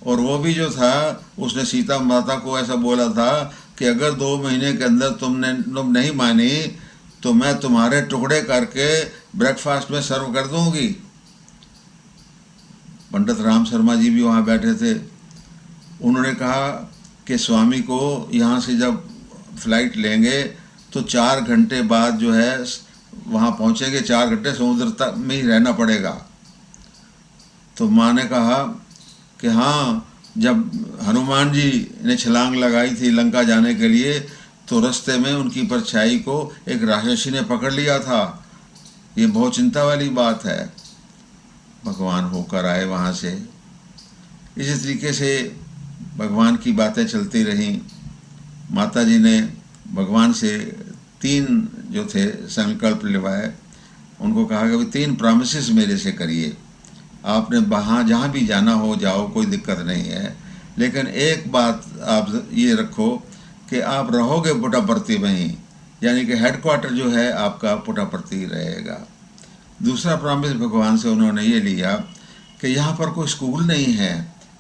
और वो भी जो था उसने सीता माता को ऐसा बोला था कि अगर 2 महीने के अंदर तुम नहीं मानी तो मैं तुम्हारे टुकड़े करके ब्रेकफास्ट में सर्व कर दूंगी। पंडित राम शर्मा जी भी वहाँ बैठे थे। उन्होंने कहा कि स्वामी को यहाँ से जब फ्लाइट लेंगे तो 4 घंटे बाद जो है वहाँ पहुँचेंगे, 4 घंटे समुद्र तक में ही रहना पड़ेगा। तो माँ ने कहा कि हाँ, जब हनुमान जी ने छलांग लगाई थी लंका जाने के लिए तो रास्ते में उनकी परछाई को एक राक्षसी ने पकड़ लिया था। ये बहुत चिंता वाली बात है। भगवान होकर आए वहाँ से। इसी तरीके से भगवान की बातें चलती रहीं। माता जी ने भगवान से 3 जो थे संकल्प लिवाए। उनको कहा कि 3 प्रॉमिसेस मेरे से करिए, आपने वहाँ जहाँ भी जाना हो जाओ, कोई दिक्कत नहीं है, लेकिन एक बात आप ये रखो कि आप रहोगे पुट्टपर्थी में ही, यानी कि हेडक्वार्टर जो है आपका पुट्टपर्थी रहेगा। दूसरा प्रॉमिस भगवान से उन्होंने ये लिया कि यहाँ पर कोई स्कूल नहीं है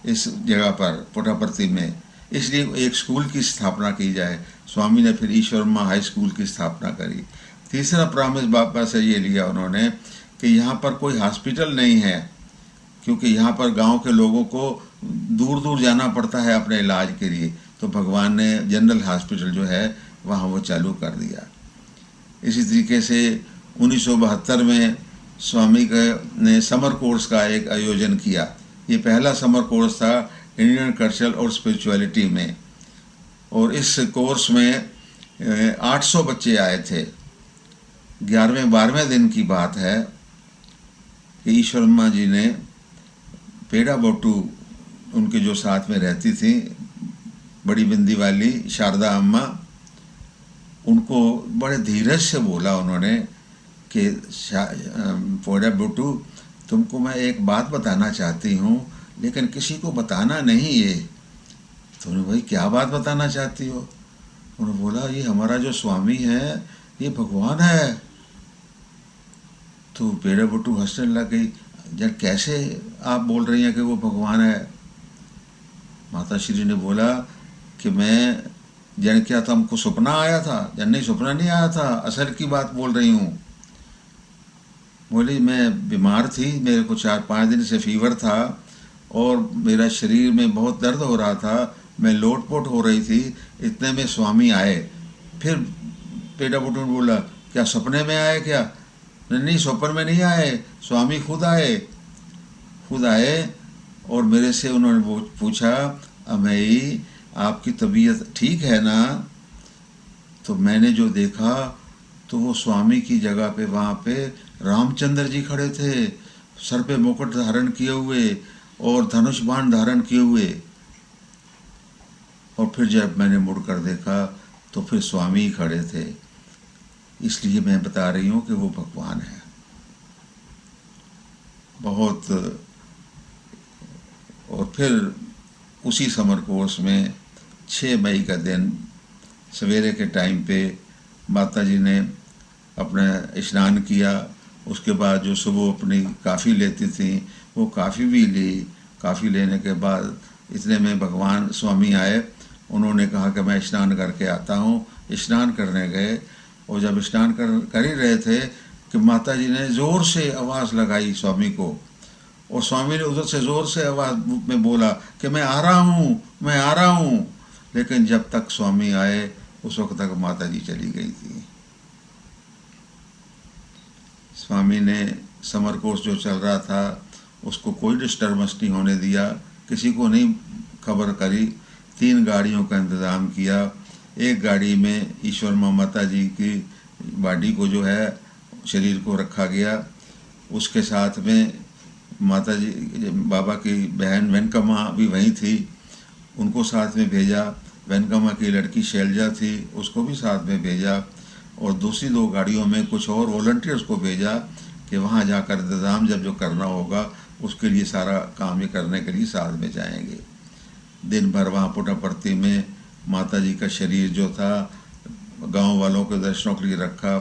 इस जगह पर पुट्टपर्थी में, इसलिए एक स्कूल की स्थापना की जाए। स्वामी ने फिर ईश्वरम्मा हाई स्कूल की स्थापना करी। तीसरा प्रॉमिस बाबा से ये लिया उन्होंने कि यहाँ पर कोई हॉस्पिटल नहीं है, क्योंकि यहाँ पर गांव के लोगों को दूर दूर जाना पड़ता है अपने इलाज के लिए। तो भगवान ने जनरल हॉस्पिटल जो है वहाँ वो चालू कर दिया। इसी तरीके से 1972 में स्वामी ने समर कोर्स का एक आयोजन किया। ये पहला समर कोर्स था इंडियन कल्चर और स्पिरिचुअलिटी में, और इस कोर्स में 800 बच्चे आए थे। 11वें-12वें दिन की बात है कि ईश्वरम्मा जी ने पेड़ा बोटू, उनके जो साथ में रहती थी बड़ी बिंदी वाली शारदा अम्मा, उनको बड़े धीरज से बोला उन्होंने कि पेड़ा बोटू, तुमको मैं एक बात बताना चाहती हूँ, लेकिन किसी को बताना नहीं ये। तो उन्होंने, भाई क्या बात बताना चाहती हो? उन्होंने बोला, ये हमारा जो स्वामी है ये भगवान है। तो पेड़ा बोटू हंसने लग गई, यार कैसे आप बोल रही हैं कि वो भगवान है? माता श्री ने बोला कि मैं जन क्या था, हमको सपना आया था? जन नहीं, सपना नहीं आया था, असल की बात बोल रही हूँ। बोली मैं बीमार थी, मेरे को 4-5 दिन से फीवर था, और मेरा शरीर में बहुत दर्द हो रहा था, मैं लोटपोट हो रही थी। इतने में स्वामी आए। फिर पेटा पुटू ने बोला, क्या सपने में आए क्या? नहीं, स्वप्न में नहीं आए, स्वामी खुद आए और मेरे से उन्होंने पूछा, अमई आपकी तबीयत ठीक है ना? तो मैंने जो देखा तो वो स्वामी की जगह पे वहाँ पे रामचंद्र जी खड़े थे, सर पे मुकुट धारण किए हुए और धनुष बाण धारण किए हुए। और फिर जब मैंने मुड़कर देखा तो फिर स्वामी ही खड़े थे। इसलिए मैं बता रही हूँ कि वो भगवान है। बहुत। और फिर उसी समर कोर्स में 6 मई का दिन सवेरे के टाइम पे माता जी ने अपना स्नान किया। उसके बाद जो सुबह अपनी काफ़ी लेती थी वो काफ़ी भी ली। काफ़ी लेने के बाद इतने में भगवान स्वामी आए। उन्होंने कहा कि मैं स्नान करके आता हूँ। स्नान करने गए और जब स्नान कर ही रहे थे कि माता जी ने ज़ोर से आवाज़ लगाई स्वामी को, और स्वामी ने उधर से ज़ोर से आवाज़ में बोला कि मैं आ रहा हूँ। लेकिन जब तक स्वामी आए उस वक्त तक माता जी चली गई थी। स्वामी ने समर कोर्स जो चल रहा था उसको कोई डिस्टर्बेंस नहीं होने दिया, किसी को नहीं खबर करी। 3 गाड़ियों का इंतज़ाम किया। एक गाड़ी में ईश्वर माता जी की बॉडी को जो है शरीर को रखा गया। उसके साथ में माता जी बाबा की बहन वेनकम्मा भी वहीं थी, उनको साथ में भेजा। वेनकम्मा की लड़की शैलजा थी, उसको भी साथ में भेजा। और दूसरी 2 गाड़ियों में कुछ और वॉलंटियर्स को भेजा कि वहाँ जाकर इंतज़ाम जब जो करना होगा उसके लिए सारा काम ये करने के लिए साथ में जाएंगे। दिन भर वहाँ पुट्टपर्थी में माता जी का शरीर जो था गांव वालों के दर्शनों के लिए रखा।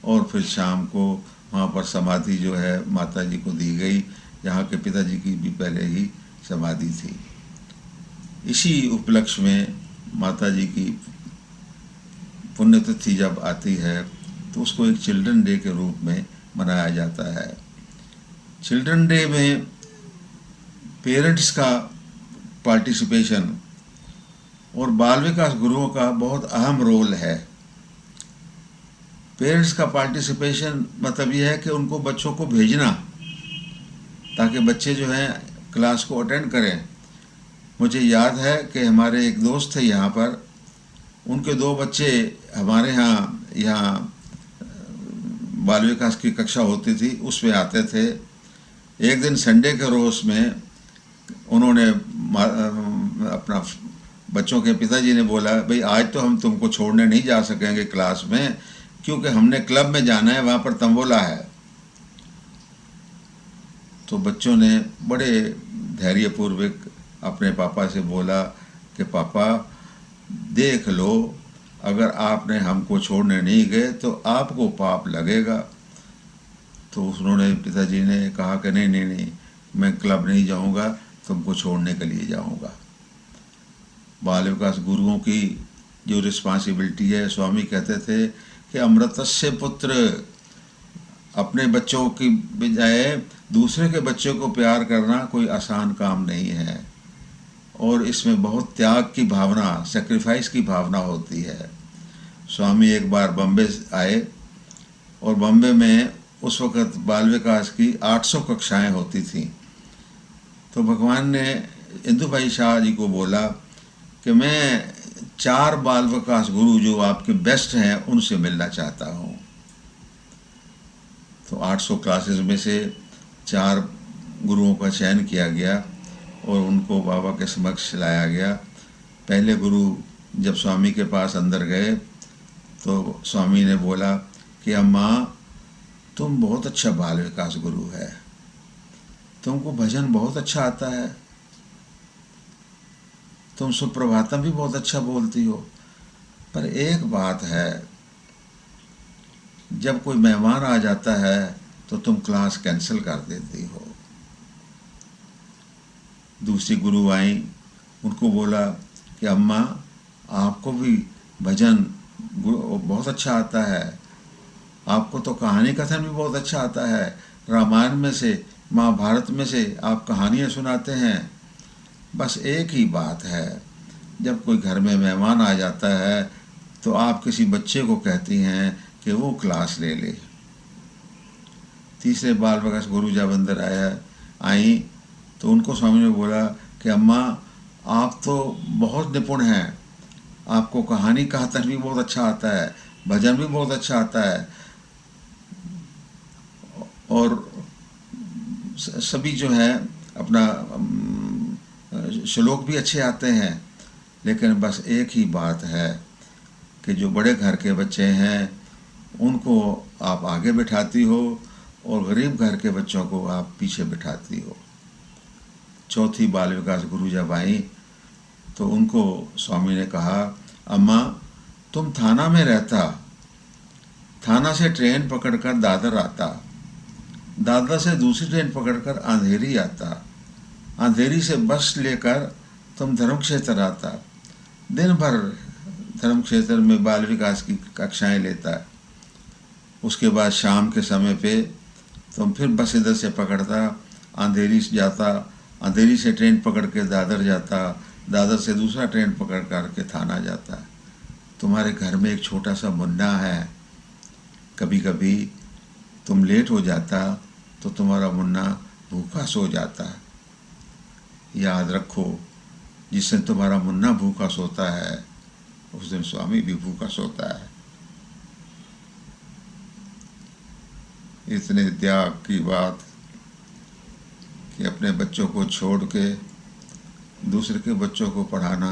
और फिर शाम को वहाँ पर समाधि जो है माता जी को दी गई, जहाँ के पिताजी की भी पहले ही समाधि थी। इसी उपलक्ष्य में माता जी की पुण्यतिथि जब आती है तो उसको एक चिल्ड्रन डे के रूप में मनाया जाता है। चिल्ड्रन डे में पेरेंट्स का पार्टिसिपेशन और बाल विकास गुरुओं का बहुत अहम रोल है। पेरेंट्स का पार्टिसिपेशन मतलब यह है कि उनको बच्चों को भेजना ताकि बच्चे जो हैं क्लास को अटेंड करें। मुझे याद है कि हमारे एक दोस्त थे यहाँ पर, उनके 2 बच्चे हमारे यहाँ बाल विकास की कक्षा होती थी उसमें आते थे। एक दिन संडे के रोज़ में उन्होंने अपना बच्चों के पिताजी ने बोला, भाई आज तो हम तुमको छोड़ने नहीं जा सकेंगे क्लास में, क्योंकि हमने क्लब में जाना है, वहाँ पर तंबोला है। तो बच्चों ने बड़े धैर्यपूर्वक अपने पापा से बोला कि पापा देख लो, अगर आपने हमको छोड़ने नहीं गए तो आपको पाप लगेगा। तो उन्होंने पिताजी ने कहा कि नहीं, मैं क्लब नहीं जाऊंगा, तुमको छोड़ने के लिए जाऊंगा। बाल विकास गुरुओं की जो रिस्पॉन्सिबिलिटी है, स्वामी कहते थे कि अमृतस्य पुत्र, अपने बच्चों की बजाय दूसरे के बच्चों को प्यार करना कोई आसान काम नहीं है, और इसमें बहुत त्याग की भावना, सेक्रीफाइस की भावना होती है। स्वामी एक बार बम्बे आए और बम्बे में उस वक़्त बाल विकास की 800 कक्षाएं होती थीं। तो भगवान ने इंदु भाई शाह जी को बोला कि मैं 4 बाल विकास गुरु जो आपके बेस्ट हैं उनसे मिलना चाहता हूँ। तो 800 क्लासेस में से 4 गुरुओं का चयन किया गया और उनको बाबा के समक्ष लाया गया। पहले गुरु जब स्वामी के पास अंदर गए तो स्वामी ने बोला कि अम्मा, तुम बहुत अच्छा बाल विकास गुरु है, तुमको भजन बहुत अच्छा आता है, तुम सुप्रभातम भी बहुत अच्छा बोलती हो, पर एक बात है, जब कोई मेहमान आ जाता है तो तुम क्लास कैंसिल कर देती हो। दूसरी गुरु आई, उनको बोला कि अम्मा, आपको भी भजन बहुत अच्छा आता है, आपको तो कहानी कथन भी बहुत अच्छा आता है, रामायण में से महाभारत में से आप कहानियाँ सुनाते हैं। बस एक ही बात है, जब कोई घर में मेहमान आ जाता है तो आप किसी बच्चे को कहती हैं कि वो क्लास ले ले। तीसरे बाल विकास गुरु जब अंदर आई तो उनको स्वामी ने बोला कि अम्मा आप तो बहुत निपुण हैं, आपको कहानी कहतन भी बहुत अच्छा आता है, भजन भी बहुत अच्छा आता है और सभी जो है अपना श्लोक भी अच्छे आते हैं। लेकिन बस एक ही बात है कि जो बड़े घर के बच्चे हैं उनको आप आगे बिठाती हो और गरीब घर के बच्चों को आप पीछे बिठाती हो। चौथी बाल विकास गुरु जब आई तो उनको स्वामी ने कहा, अम्मा तुम थाना में रहता, थाना से ट्रेन पकड़कर दादर आता, दादर से दूसरी ट्रेन पकड़कर अंधेरी आता, अंधेरी से बस लेकर तुम धर्म क्षेत्र आता, दिन भर धर्म क्षेत्र में बाल विकास की कक्षाएं लेता, उसके बाद शाम के समय पे तुम फिर बस इधर से पकड़ता, अंधेरी से जाता, अंधेरी से ट्रेन पकड़ के दादर जाता, दादर से दूसरा ट्रेन पकड़ करके थाना जाता। तुम्हारे घर में एक छोटा सा मुन्ना है, कभी कभी तुम लेट हो जाता तो तुम्हारा मुन्ना भूखा सो जाता। याद रखो, जिस दिन तुम्हारा मुन्ना भूखा सोता है उस दिन स्वामी भी भूखा सोता है। इतने त्याग की बात कि अपने बच्चों को छोड़ के दूसरे के बच्चों को पढ़ाना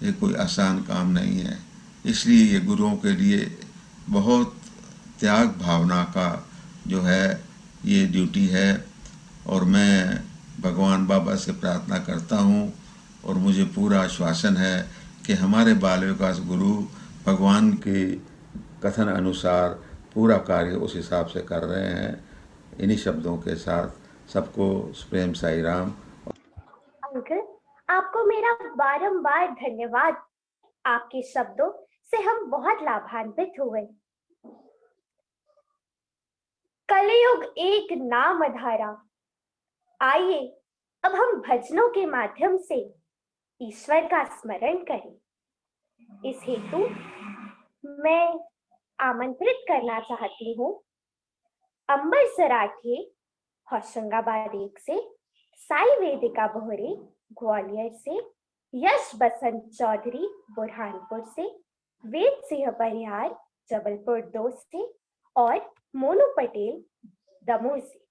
ये कोई आसान काम नहीं है। इसलिए ये गुरुओं के लिए बहुत त्याग भावना का जो है ये ड्यूटी है। और मैं भगवान बाबा से प्रार्थना करता हूँ और मुझे पूरा आश्वासन है कि हमारे बाल विकास गुरु भगवान के कथन अनुसार पूरा कार्य उस हिसाब से कर रहे हैं। इन्हीं शब्दों के साथ सबको प्रेम साई राम। अंकल, आपको मेरा बारंबार धन्यवाद। आपके शब्दों से हम बहुत लाभान्वित हुए। कलयुग एक नाम अधारा। आइए अब हम भजनों के माध्यम से ईश्वर का स्मरण करें। इस हेतु मैं आमंत्रित करना चाहती हूँ अंबर सराठे होशंगाबाद 1 से, साई वेदिका बोहरे ग्वालियर से, यश बसंत चौधरी बुरहानपुर से, वेद सिंह परिहार जबलपुर 2 से और मोनू पटेल दमोह से।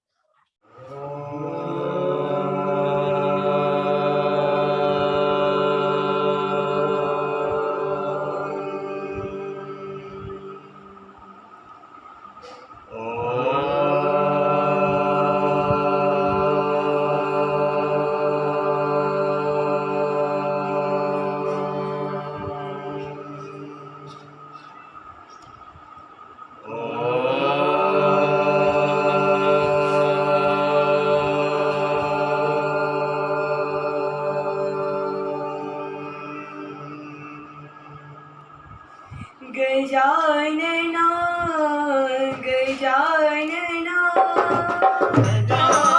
गजानना गजानना गजानना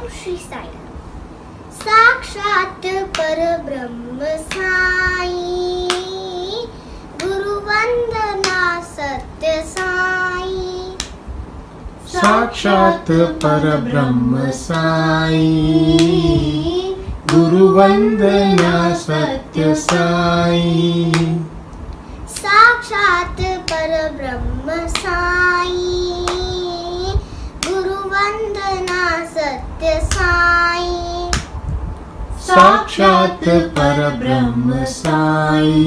ओम श्री साई राम। साक्षात परब्रह्म साई, गुरु वंदना सत्य साई। साक्षात परब्रह्म साई, गुरु वंदना सत्य साई। साक्षात परब्रह्म साई, गुरु वंदना सत्य साई। साक्षात परब्रह्म साई,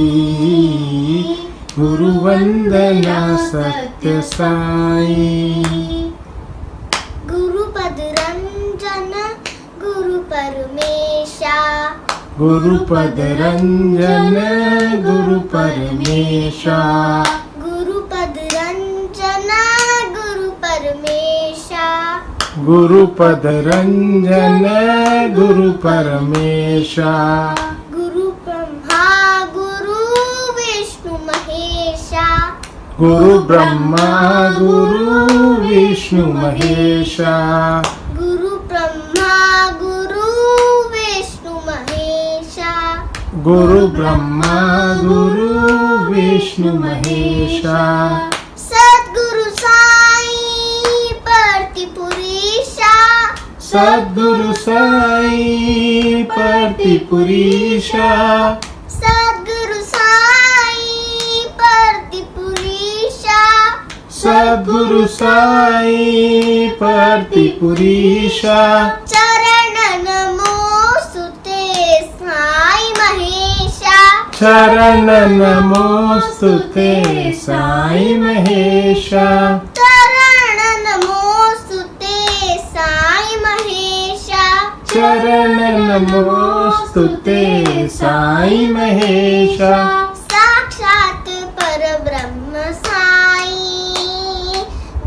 गुरु वंदना सत्य साई। गुरुपद रंजन गुरु परमेशा, गुरुपद रंजन गुरु परमेशा। गुरुपद रंजन गुरु परमेशा। गुरुपद रंजन गुरु परमेशा। गुरु ब्रह्मा गुरु विष्णु महेशा। गुरु ब्रह्मा गुरु विष्णु महेशा। गुरु ब्रह्मा गुरु विष्णु महेशा। गुरु ब्रह्मा गुरु विष्णु महेशा। सद्गुरु साई प्रतिपुरीशा। सद्गुरु साई प्रतिपुरीशा। सद्गुरु साई प्रतिपुरीशा। सद्गुरु साई प्रतिपुरीशा। चरण नमोस्तुते साई महेशा। चरण नमोस्तुते साई महेशा। चरण नमोस्तुते साई महेशा। चरण नमोस्तुते साई महेशा। साक्षात परब्रह्म साई,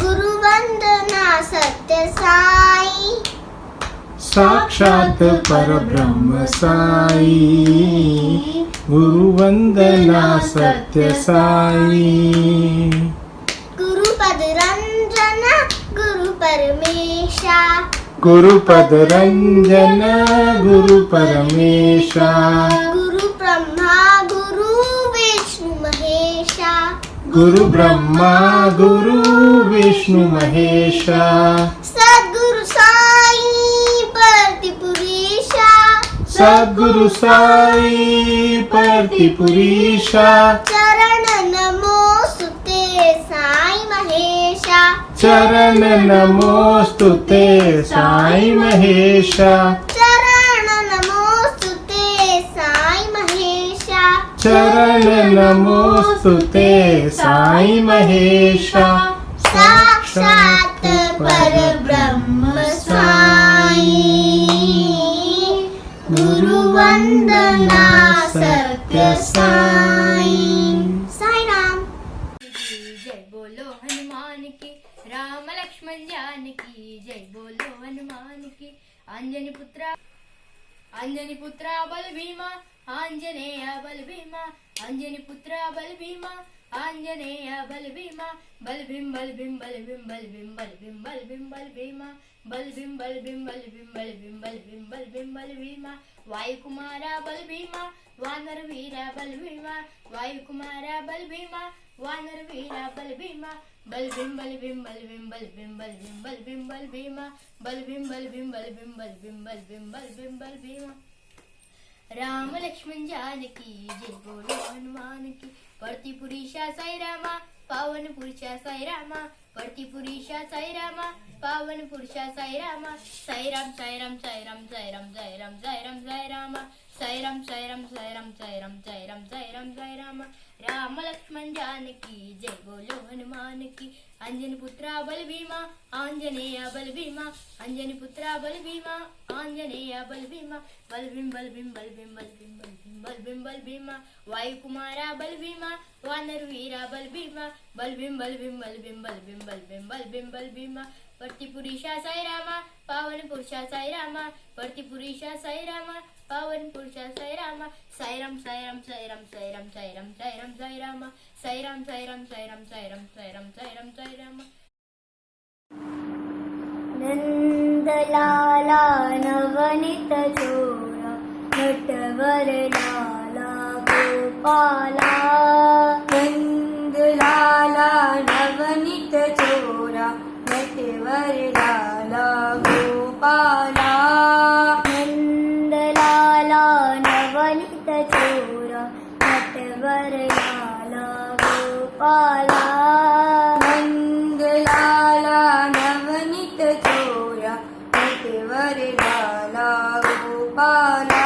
गुरु वंदना सत्य साई। साक्षात परब्रह्म साई, गुरु वंदना सत्य साई। गुरुपद रंजन गुरु परमेशा। गुरुपद रंजन गुरु परमेशा। गुरु ब्रह्मा गुरु विष्णु महेशा। गुरु ब्रह्मा गुरु विष्णु महेशा। सद्गुरु साई प्रतिपुरीशा। सद्गुरु साई प्रतिपुरीशा। चरण नमोस्तुते साई महेशा। चरण नमोस्तुते साई महेशा। चरण नमोस्तुते साई महेशा। चरण नमोस्तुते साई महेशा। साक्षात परब्रह्म साई, गुरु वंदना सत्य साई। साई राम। जय बोलो हनुमान की, राम लक्ष्मण जानकी। जय बोलो हनुमान की। अंजनी पुत्रा बल भीमा, आंजनेय बल भीमा। अंजनी पुत्रा बल भीमा, आंजनेय बल भीमा। बल भीम बल भीम बल भीम बल भीम बल भीम बल भीम बल भीमा। बल भीम बल भीम बल भीम बल भीम बल भीम बल भीम बल भीमा। वायु कुमारा बल भीमा, वानर वीरा बल भीमा। वायु कुमारा बल भीमा, वानर वीरा बल भीमा। बल भीम बल भीम बल भीम बल भीम बल भीम बल भीम बल भीमा। बल भीम बल भीम बल भीम बल भीम बल भीम बल भीम बल भीमा। राम लक्ष्मण जानकी। जय बोलो हनुमान की। पड़ती पुरीशा साई रामा, पावन पुरुषा साई रामा। पड़ती पुरीशा साई रामा, पावन पुरुषा साई रामा। साई राम साई राम साई राम साई राम साई राम साई राम साई रामा। साई राम साई राम साई राम साई राम साई राम साई राम साई रामा। राम लक्ष्मण जानकी। जय बोलो हनुमान की। अंजनी पुत्रा बल भीमा, आंजनेय बल भीमा। अंजनी पुत्रा बल भीमा, आंजनेय बल भीमा। बल भीम बल भीम बल भीम बल भीम बल भीम बल भीम बल भीमा। वायु कुमारा बल भीमा, वानर वीरा बल भीमा। बल भीम बल भीम बल भीम बल भीम बल भीम बल भीम बल भीमा। पड़ती पुरीशा साई रामा, पावन पुरुषा साई रामा। पड़ती पुरीशा साई रामा, पावन पुरुषा साई रामा। साई राम साई राम साई राम साई राम साई राम साई राम साई रामा। साई राम साई राम साई राम साई राम साई राम साई रामा। नंदलाला नवनीत चोरा नटवर लाला गोपाला नंदलाला नवनीत चोरा नटवर लाला गोपाला नंदलाला नवनीत चोरा नटवर लाला गोपाला नंदलाला नवनीत चोरा नटवर लाला गोपाला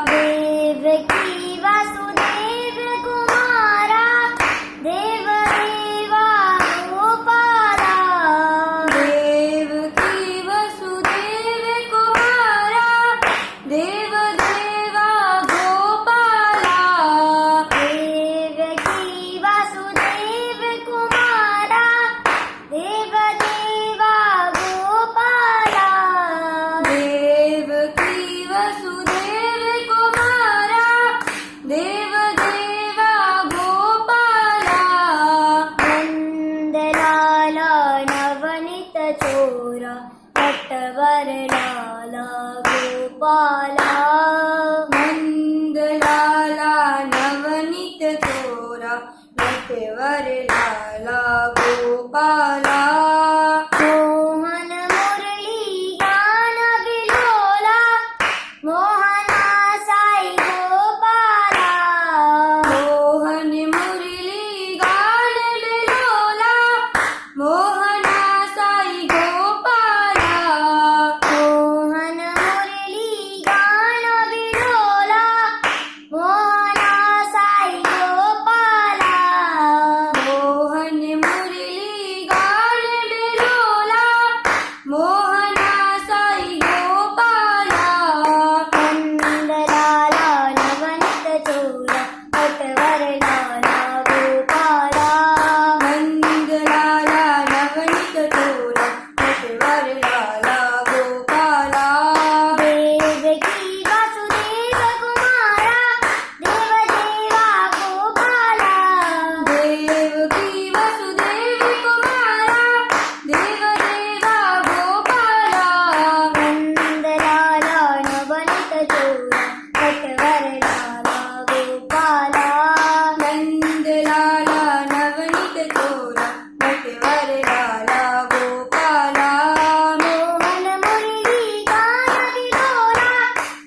देवकी वासुदेव कुमारा देव देवा गोपाला देवकी वसुदेव कुमारा देव देवा गोपाला देवकी वासुदेव कुमारा देव देवा गोपाला देवकी वसुदेव कुमारा देव देवा गोपाला नंदलाला नवनीत चोरा नटवर लाला गोपाला नंदलाला नवनीत चोरा नटवर लाला गोपाला मोहन मुरली गान बिलोला मोहना साई गोपाला मोहन मुरली गान बिलोला मोहना साई गोपाला मोहन मुरली गान बिलोला मोहना साई गोपाला मोहन मुरली गान बिलोला मोहना साई गोपाला नंदलाला नवनीत चोरा नटवर लाला गोपाला नंदलाला नवनीत चोरा नटवर लाला गोपाला देवकी वासुदेव कुमारा देव देवा गोपाला देवकी वसुदेव कुमारा देव देवा गोपाला नंदलाला नवनीत चोरा नटवर लाला गोपाला नंदलाला नवनीत चोरा नटवर लाला गोपाला मोहन मुरली गान बिलोला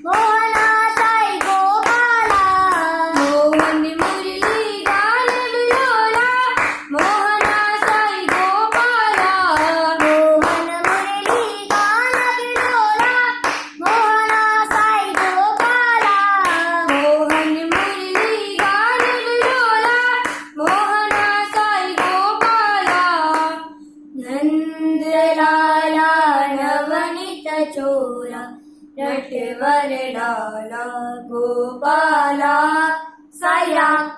मोहना साई गोपाला मोहन मुरली गान बिलोला मोहना साई गोपाला मोहन मुरली गान बिलोला मोहना साई गोपाला मोहन मुरली गान बिलोला मोहना साई गोपाला नंदलाला नवनीत चोरा नटवर लाला गोपाला साई राम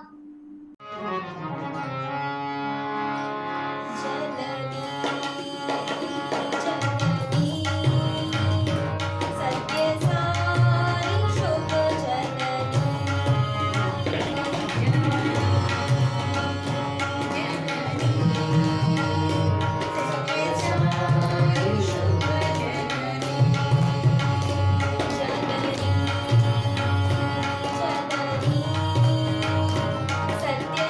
सत्य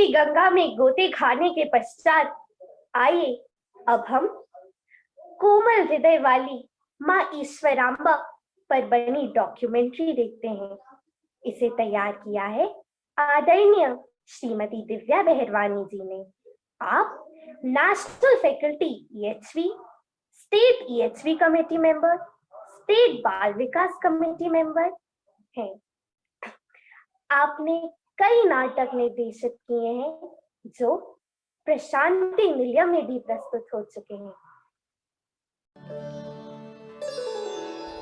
गंदी गंगा में गोते खाने के पश्चात आइए अब हम कोमल हृदय वाली माँ ईश्वरांबा पर बनी डॉक्यूमेंट्री देखते हैं। इसे तैयार किया है आदरणीय श्रीमती दिव्या बहरवानी जी ने। आप national faculty EHV, state EHV committee member, state बाल विकास कमेटी मेंबर हैं। आपने कई नाटक निर्देशित किए हैं जो प्रशांति निलयम में भी प्रस्तुत हो चुके हैं।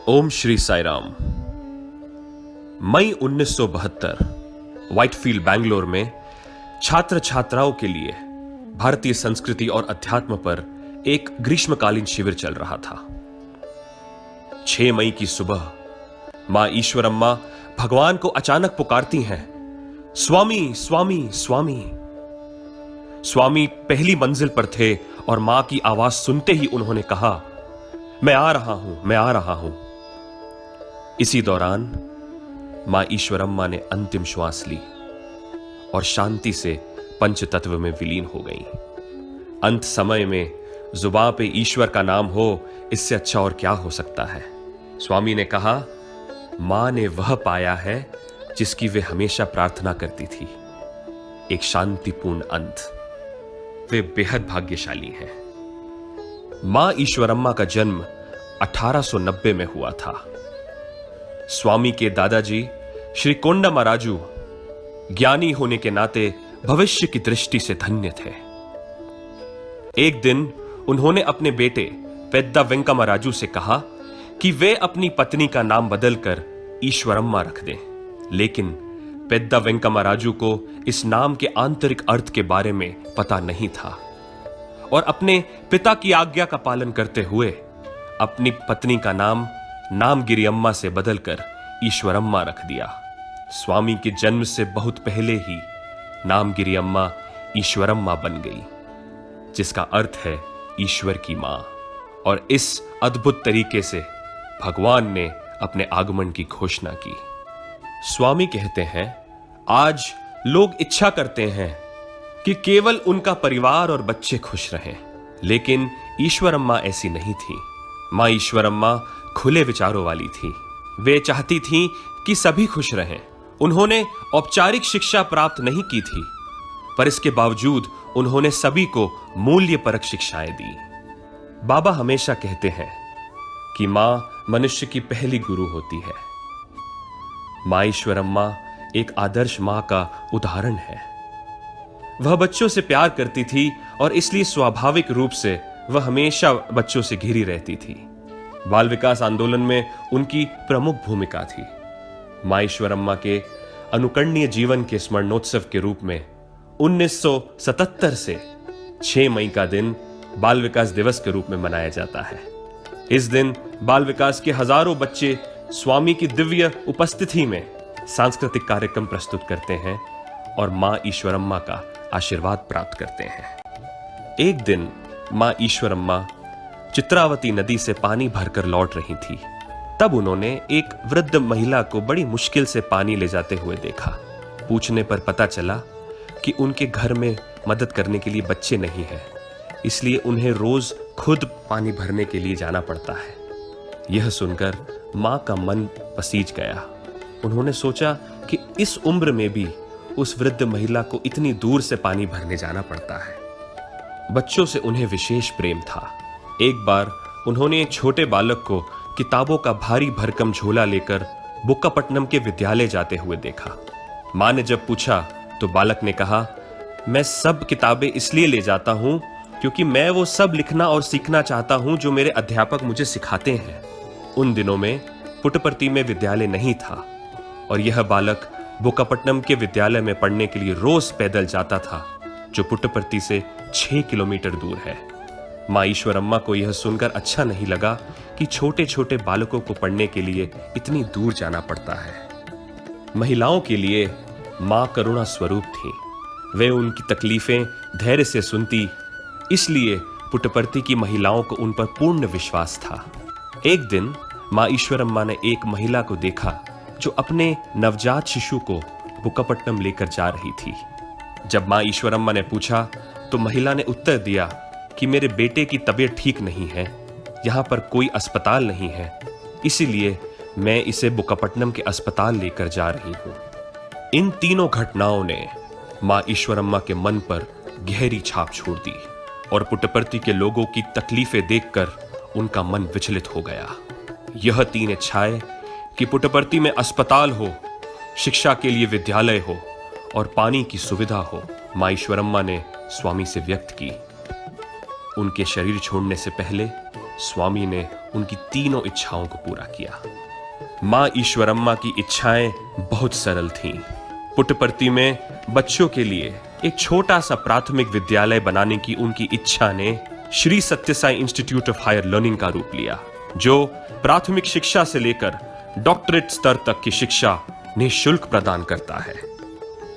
ओम श्री साई राम। मई 1972 व्हाइटफील्ड बैंगलोर में छात्र छात्राओं के लिए भारतीय संस्कृति और अध्यात्म पर एक ग्रीष्मकालीन शिविर चल रहा था। 6 मई की सुबह मां ईश्वरम्मा भगवान को अचानक पुकारती हैं, स्वामी स्वामी स्वामी। स्वामी पहली मंजिल पर थे और मां की आवाज सुनते ही उन्होंने कहा, मैं आ रहा हूं, मैं आ रहा हूं। इसी दौरान मां ईश्वरम्मा ने अंतिम श्वास ली और शांति से पंच तत्व में विलीन हो गई। अंत समय में जुबां पे ईश्वर का नाम हो, इससे अच्छा और क्या हो सकता है। स्वामी ने कहा, मां ने वह पाया है जिसकी वे हमेशा प्रार्थना करती थी, एक शांतिपूर्ण अंत। वे बेहद भाग्यशाली हैं। मां ईश्वरम्मा का जन्म 1890 में हुआ था। स्वामी के दादाजी श्री कोंडामाराजू ज्ञानी होने के नाते भविष्य की दृष्टि से धन्य थे। एक दिन उन्होंने अपने बेटे पेद्दा वेंकमराजू से कहा कि वे अपनी पत्नी का नाम बदलकर ईश्वरम्मा रख दें, लेकिन पेद्दा वेंकमराजू को इस नाम के आंतरिक अर्थ के बारे में पता नहीं था और अपने पिता की आज्ञा का पालन करते हुए अपनी पत्नी का नाम नामगिरी अम्मा से बदलकर ईश्वरम्मा रख दिया। स्वामी के जन्म से बहुत पहले ही नामगिरी अम्मा ईश्वरम्मा बन गई, जिसका अर्थ है ईश्वर की मां। और इस अद्भुत तरीके से भगवान ने अपने आगमन की घोषणा की। स्वामी कहते हैं, आज लोग इच्छा करते हैं कि केवल उनका परिवार और बच्चे खुश रहें, लेकिन ईश्वरम्मा ऐसी नहीं थी। मां ईश्वरम्मा खुले विचारों वाली थी। वे चाहती थीं कि सभी खुश रहें। उन्होंने औपचारिक शिक्षा प्राप्त नहीं की थी, पर इसके बावजूद उन्होंने सभी को मूल्यपरक शिक्षाएं दी। बाबा हमेशा कहते हैं कि मां मनुष्य की पहली गुरु होती है। मां ईश्वरम्मा एक आदर्श मां का उदाहरण है। वह बच्चों से प्यार करती थी और इसलिए स्वाभाविक रूप से वह हमेशा बच्चों से घिरी रहती थी। बाल विकास आंदोलन में उनकी प्रमुख भूमिका थी। मां ईश्वरम्मा के अनुकरणीय जीवन के स्मरणोत्सव के रूप में 1977 से 6 मई का दिन बाल विकास दिवस के रूप में मनाया जाता है। इस दिन बाल विकास के हजारों बच्चे स्वामी की दिव्य उपस्थिति में सांस्कृतिक कार्यक्रम प्रस्तुत करते हैं और मां ईश्वरम्मा का आशीर्वाद प्राप्त करते हैं। एक दिन मां ईश्वरम्मा चित्रावती नदी से पानी भरकर लौट रही थी। तब उन्होंने एक वृद्ध महिला को बड़ी मुश्किल से पानी ले जाते हुए देखा। पूछने पर पता चला कि उनके घर में मदद करने के लिए बच्चे नहीं हैं, इसलिए उन्हें रोज खुद पानी भरने के लिए जाना पड़ता है। यह सुनकर मां का मन पसीज गया। उन्होंने सोचा कि इस उम्र में भी उस वृद्ध महिला को इतनी दूर से पानी भरने जाना पड़ता है। बच्चों से उन्हें विशेष प्रेम था। एक बार उन्होंने एक छोटे बालक को किताबों का भारी भरकम झोला लेकर बुक्कापट्टनम के विद्यालय जाते हुए देखा। मां ने जब पूछा तो बालक ने कहा, मैं सब किताबें इसलिए ले जाता हूं क्योंकि मैं वो सब लिखना और सीखना चाहता हूं जो मेरे अध्यापक मुझे सिखाते हैं। उन दिनों में पुट्टपर्ती में विद्यालय नहीं था और यह बालक बुक्कापट्टनम के विद्यालय में पढ़ने के लिए रोज पैदल जाता था, जो पुट्टपर्ती से 6 किलोमीटर दूर है। मां ईश्वरम्मा को यह सुनकर अच्छा नहीं लगा कि छोटे छोटे बालकों को पढ़ने के लिए इतनी दूर जाना पड़ता है। महिलाओं के लिए मां करुणा स्वरूप थी। वे उनकी तकलीफें धैर्य से सुनती, इसलिए पुट्टपर्ती की महिलाओं को उन पर पूर्ण विश्वास था। एक दिन मां ईश्वरम्मा ने एक महिला को देखा जो अपने नवजात शिशु को बुक्कापट्टनम लेकर जा रही थी। जब मां ईश्वरम्मा ने पूछा तो महिला ने उत्तर दिया कि मेरे बेटे की तबीयत ठीक नहीं है, यहां पर कोई अस्पताल नहीं है, इसीलिए मैं इसे बुक्कापट्टनम के अस्पताल लेकर जा रही हूं। इन तीनों घटनाओं ने मां ईश्वरम्मा के मन पर गहरी छाप छोड़ दी और पुट्टपर्ती के लोगों की तकलीफें देखकर उनका मन विचलित हो गया। यह 3 इच्छाएं कि पुट्टपर्ती में अस्पताल हो, शिक्षा के लिए विद्यालय हो और पानी की सुविधा हो, मां ईश्वरम्मा ने स्वामी से व्यक्त की। उनके शरीर छोड़ने से पहले स्वामी ने उनकी तीनों इच्छाओं को पूरा किया। मां ईश्वरम्मा की इच्छाएं बहुत सरल थीं। पुट्टपर्ती में बच्चों के लिए एक छोटा सा प्राथमिक विद्यालय बनाने की उनकी इच्छा ने Shri Sathya Sai institute of higher learning का रूप लिया, जो प्राथमिक शिक्षा से लेकर डॉक्टरेट स्तर तक की शिक्षा निःशुल्क प्रदान करता है।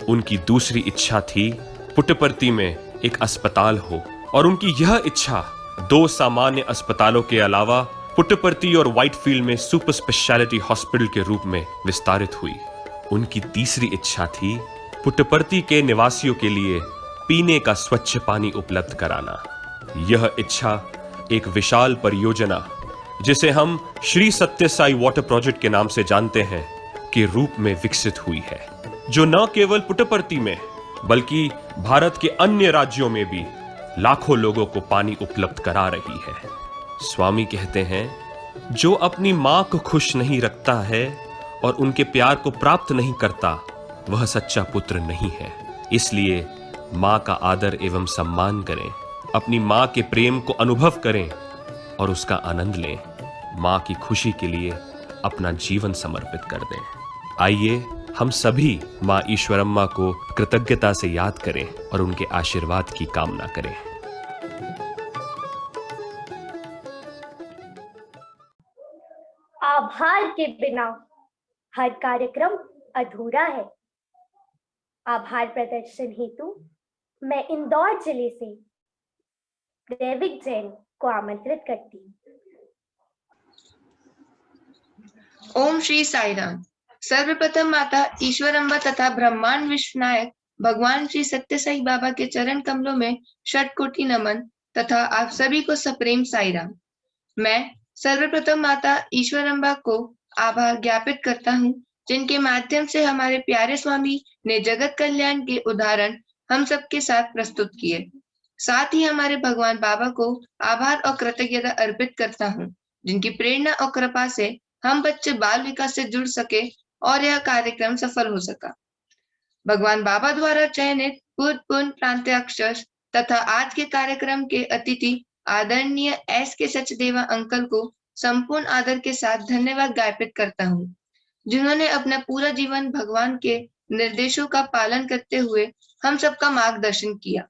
उनकी दूसरी इच्छा थी पुट्टपर्ती में एक अस्पताल हो और उनकी यह इच्छा 2 सामान्य अस्पतालों के अलावा पुट्टपर्ती और व्हाइटफील्ड में सुपर स्पेशलिटी हॉस्पिटल के रूप में विस्तारित हुई। उनकी तीसरी इच्छा थी पुट्टपर्ती के निवासियों के लिए पीने का स्वच्छ पानी उपलब्ध कराना। यह इच्छा एक विशाल परियोजना, जिसे हम श्री सत्यसाई वाटर प्रोजेक्ट के नाम से जानते हैं, के रूप में विकसित हुई है, जो न केवल पुट्टपर्ती में बल्कि भारत के अन्य राज्यों में भी लाखों लोगों को पानी उपलब्ध करा रही है। स्वामी कहते हैं, जो अपनी मां को खुश नहीं रखता है और उनके प्यार को प्राप्त नहीं करता, वह सच्चा पुत्र नहीं है। इसलिए मां का आदर एवं सम्मान करें, अपनी मां के प्रेम को अनुभव करें और उसका आनंद लें। मां की खुशी के लिए अपना जीवन समर्पित कर दें। आइए हम सभी मां ईश्वरम्मा को कृतज्ञता से याद करें और उनके आशीर्वाद की कामना करें। आभार के बिना हर कार्यक्रम अधूरा है। आभार प्रदर्शन हेतु मैं इंदौर जिले से दैविक जैन को आमंत्रित करती हूँ। ओम श्री साईराम। सर्वप्रथम माता ईश्वरम्बा तथा ब्रह्मांड विश्वनायक भगवान श्री सत्य साई बाबा के चरण कमलों में शत कोटि नमन तथा आप सभी को सप्रेम साईराम। मैं सर्वप्रथम माता ईश्वरम्बा को आभार ज्ञापित करता हूँ, जिनके माध्यम से हमारे प्यारे स्वामी ने जगत कल्याण के उदाहरण हम सबके साथ प्रस्तुत किए। साथ ही हमारे भगवान बाबा को आभार और कृतज्ञता अर्पित करता हूँ, जिनकी प्रेरणा और कृपा से हम बच्चे बाल विकास से जुड़ सके और यह कार्यक्रम सफल हो सका। भगवान बाबा द्वारा चयनित पूर्ण प्रांत्याक्षर तथा आज के कार्यक्रम के अतिथि आदरणीय S.K. सचदेवा अंकल को संपूर्ण आदर के साथ धन्यवाद ज्ञापित करता हूँ, जिन्होंने अपना पूरा जीवन भगवान के निर्देशों का पालन करते हुए हम सबका मार्गदर्शन किया।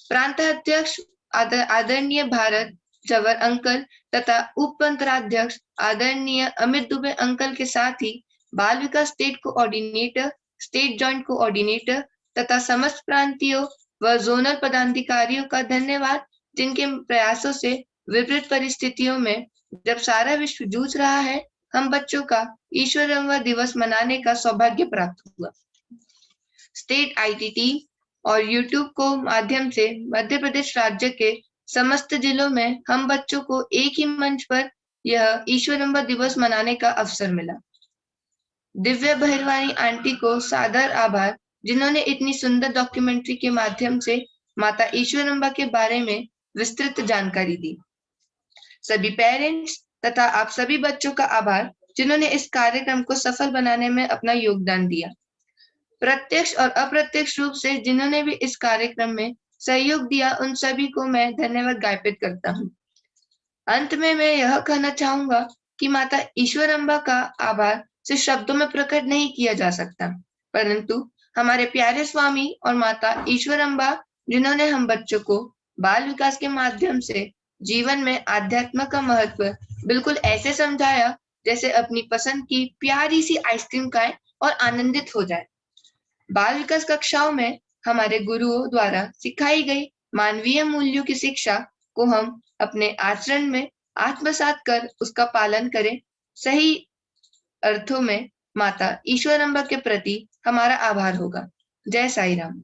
प्रांत अध्यक्ष आदरणीय भारत जवर अंकल तथा उप पंत्राध्यक्ष आदरणीय अमित दुबे अंकल के साथ ही बाल विकास state coordinator, state joint coordinator तथा समस्त प्रांतीयों व जोनल पदाधिकारियों का धन्यवाद, जिनके प्रयासों से विपरीत परिस्थितियों में जब सारा विश्व जूझ रहा है, हम बच्चों का ईश्वरम्मा दिवस मनाने का सौभाग्य प्राप्त हुआ। स्टेट ITT और YouTube को माध्यम से मध्य प्रदेश राज्य के समस्त जिलों में हम बच्चों को एक ही मंच पर यह ईश्वरम्मा दिवस मनाने का अवसर मिला। दिव्या बहिरवानी आंटी को सादर आभार, जिन्होंने इतनी सुंदर डॉक्यूमेंट्री के माध्यम से माता ईश्वरम्मा के बारे में विस्तृत जानकारी दी। सभी पेरेंट्स तथा आप सभी बच्चों का आभार, जिन्होंने इस कार्यक्रम को सफल बनाने में अपना योगदान दिया। प्रत्यक्ष और अप्रत्यक्ष रूप से जिन्होंने भी इस कार्यक्रम में सहयोग दिया, उन सभी को मैं धन्यवाद ज्ञापित करता हूँ। अंत में मैं यह कहना चाहूंगा कि माता ईश्वरम्मा का आभार सिर्फ शब्दों में प्रकट नहीं किया जा सकता, परंतु हमारे प्यारे स्वामी और माता ईश्वरम्मा, जिन्होंने हम बच्चों को बाल विकास के माध्यम से जीवन में आध्यात्म का महत्व बिल्कुल ऐसे समझाया जैसे अपनी पसंद की प्यारी सी आइसक्रीम खाएं और आनंदित हो जाए। बाल विकास कक्षाओं में हमारे गुरुओं द्वारा सिखाई गई मानवीय मूल्यों की शिक्षा को हम अपने आचरण में आत्मसात कर उसका पालन करें। सही अर्थों में माता ईश्वरम्मा के प्रति हमारा आभार होगा। जय साई राम।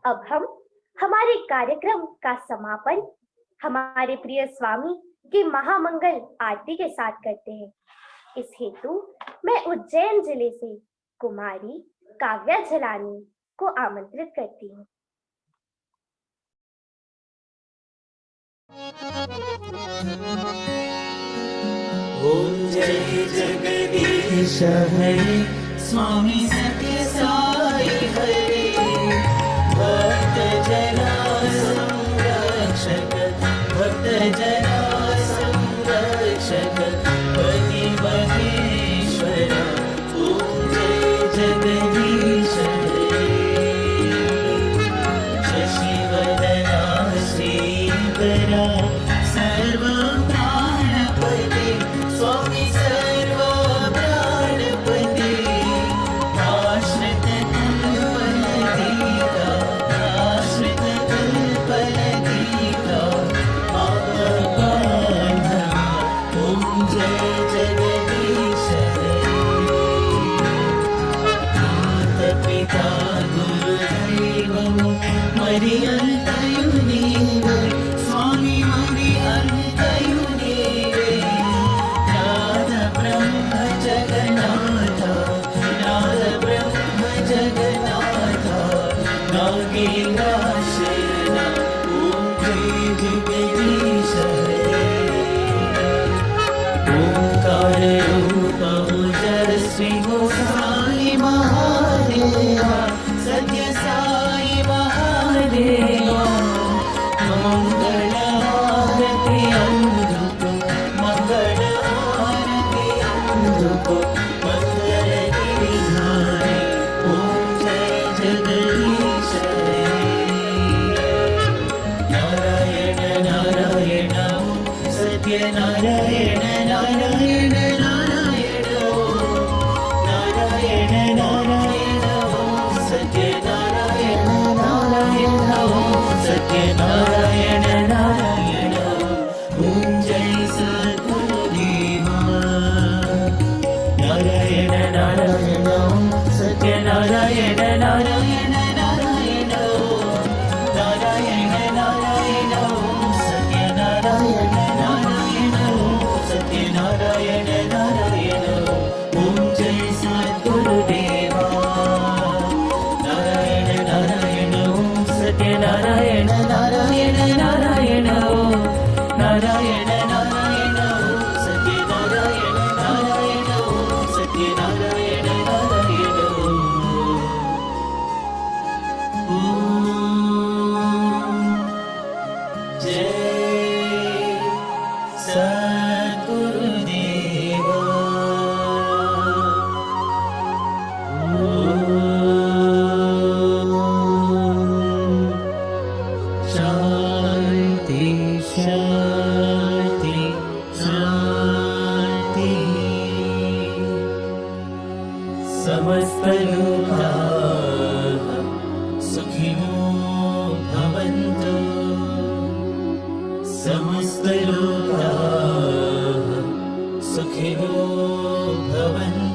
अब हम हमारे कार्यक्रम का समापन हमारे प्रिय स्वामी के महामंगल आरती के साथ करते हैं। इस हेतु मैं उज्जैन जिले से कुमारी काव्या झलानी को आमंत्रित करती हूँ। ओम जय जगदीश हरे स्वामी सत्य साई हरे भक्त जना संरक्षक भक्त जना संरक्षक पति महेश्वर ओम जय जगदीश हरे शशिवदना श्रीकरा सर्व प्राणपते स्वामी सर्व प्राणपते आश्रित कल्पलतीका आश्रित कल्पलतीका आपकान्धमा ओम जय जगदीश हरे पिता गुरुदैवं मरियन्तयुनीवे स्वामी मरियन्तयुनीवे नाद ब्रह्म जगन्नाथ नाद ब्रह्म जगन्नाथ नागेन्द्राशरण ओम जय जगदीश हरे ओंकार रूप ओजस्वी गोसाई महादेवा सत्य साई महादेवा मंगल आरती अंधुक मंगल आरती अंधुक मंगल गिरिधारी ओम जय जगदीश हरे नारायण नारायण सत्य नारायण नारायण नारायण नारायण नारायण सत्य नारायण नारायण सत्य नारायण नारायण ओम जय सद्गुरुदेवा नारायण नारायण सत्य नारायण नारायण नारायण नारायण नारायण सत्य नारायण नारायण सत्य नारायण नारायण ओम जय सद्गुरुदेवा नारायण नारायण सत्य नारायण नारायण नारायण नारायण नारायण सत्य नारायण नारायण सत्य नारायण नारायण ओम जय सद्गुरुदेवा शांति शांति शांति समस्त लोकाः सुखिनो भवन्तु समस्त लोकाः सुखिनो भवन्तु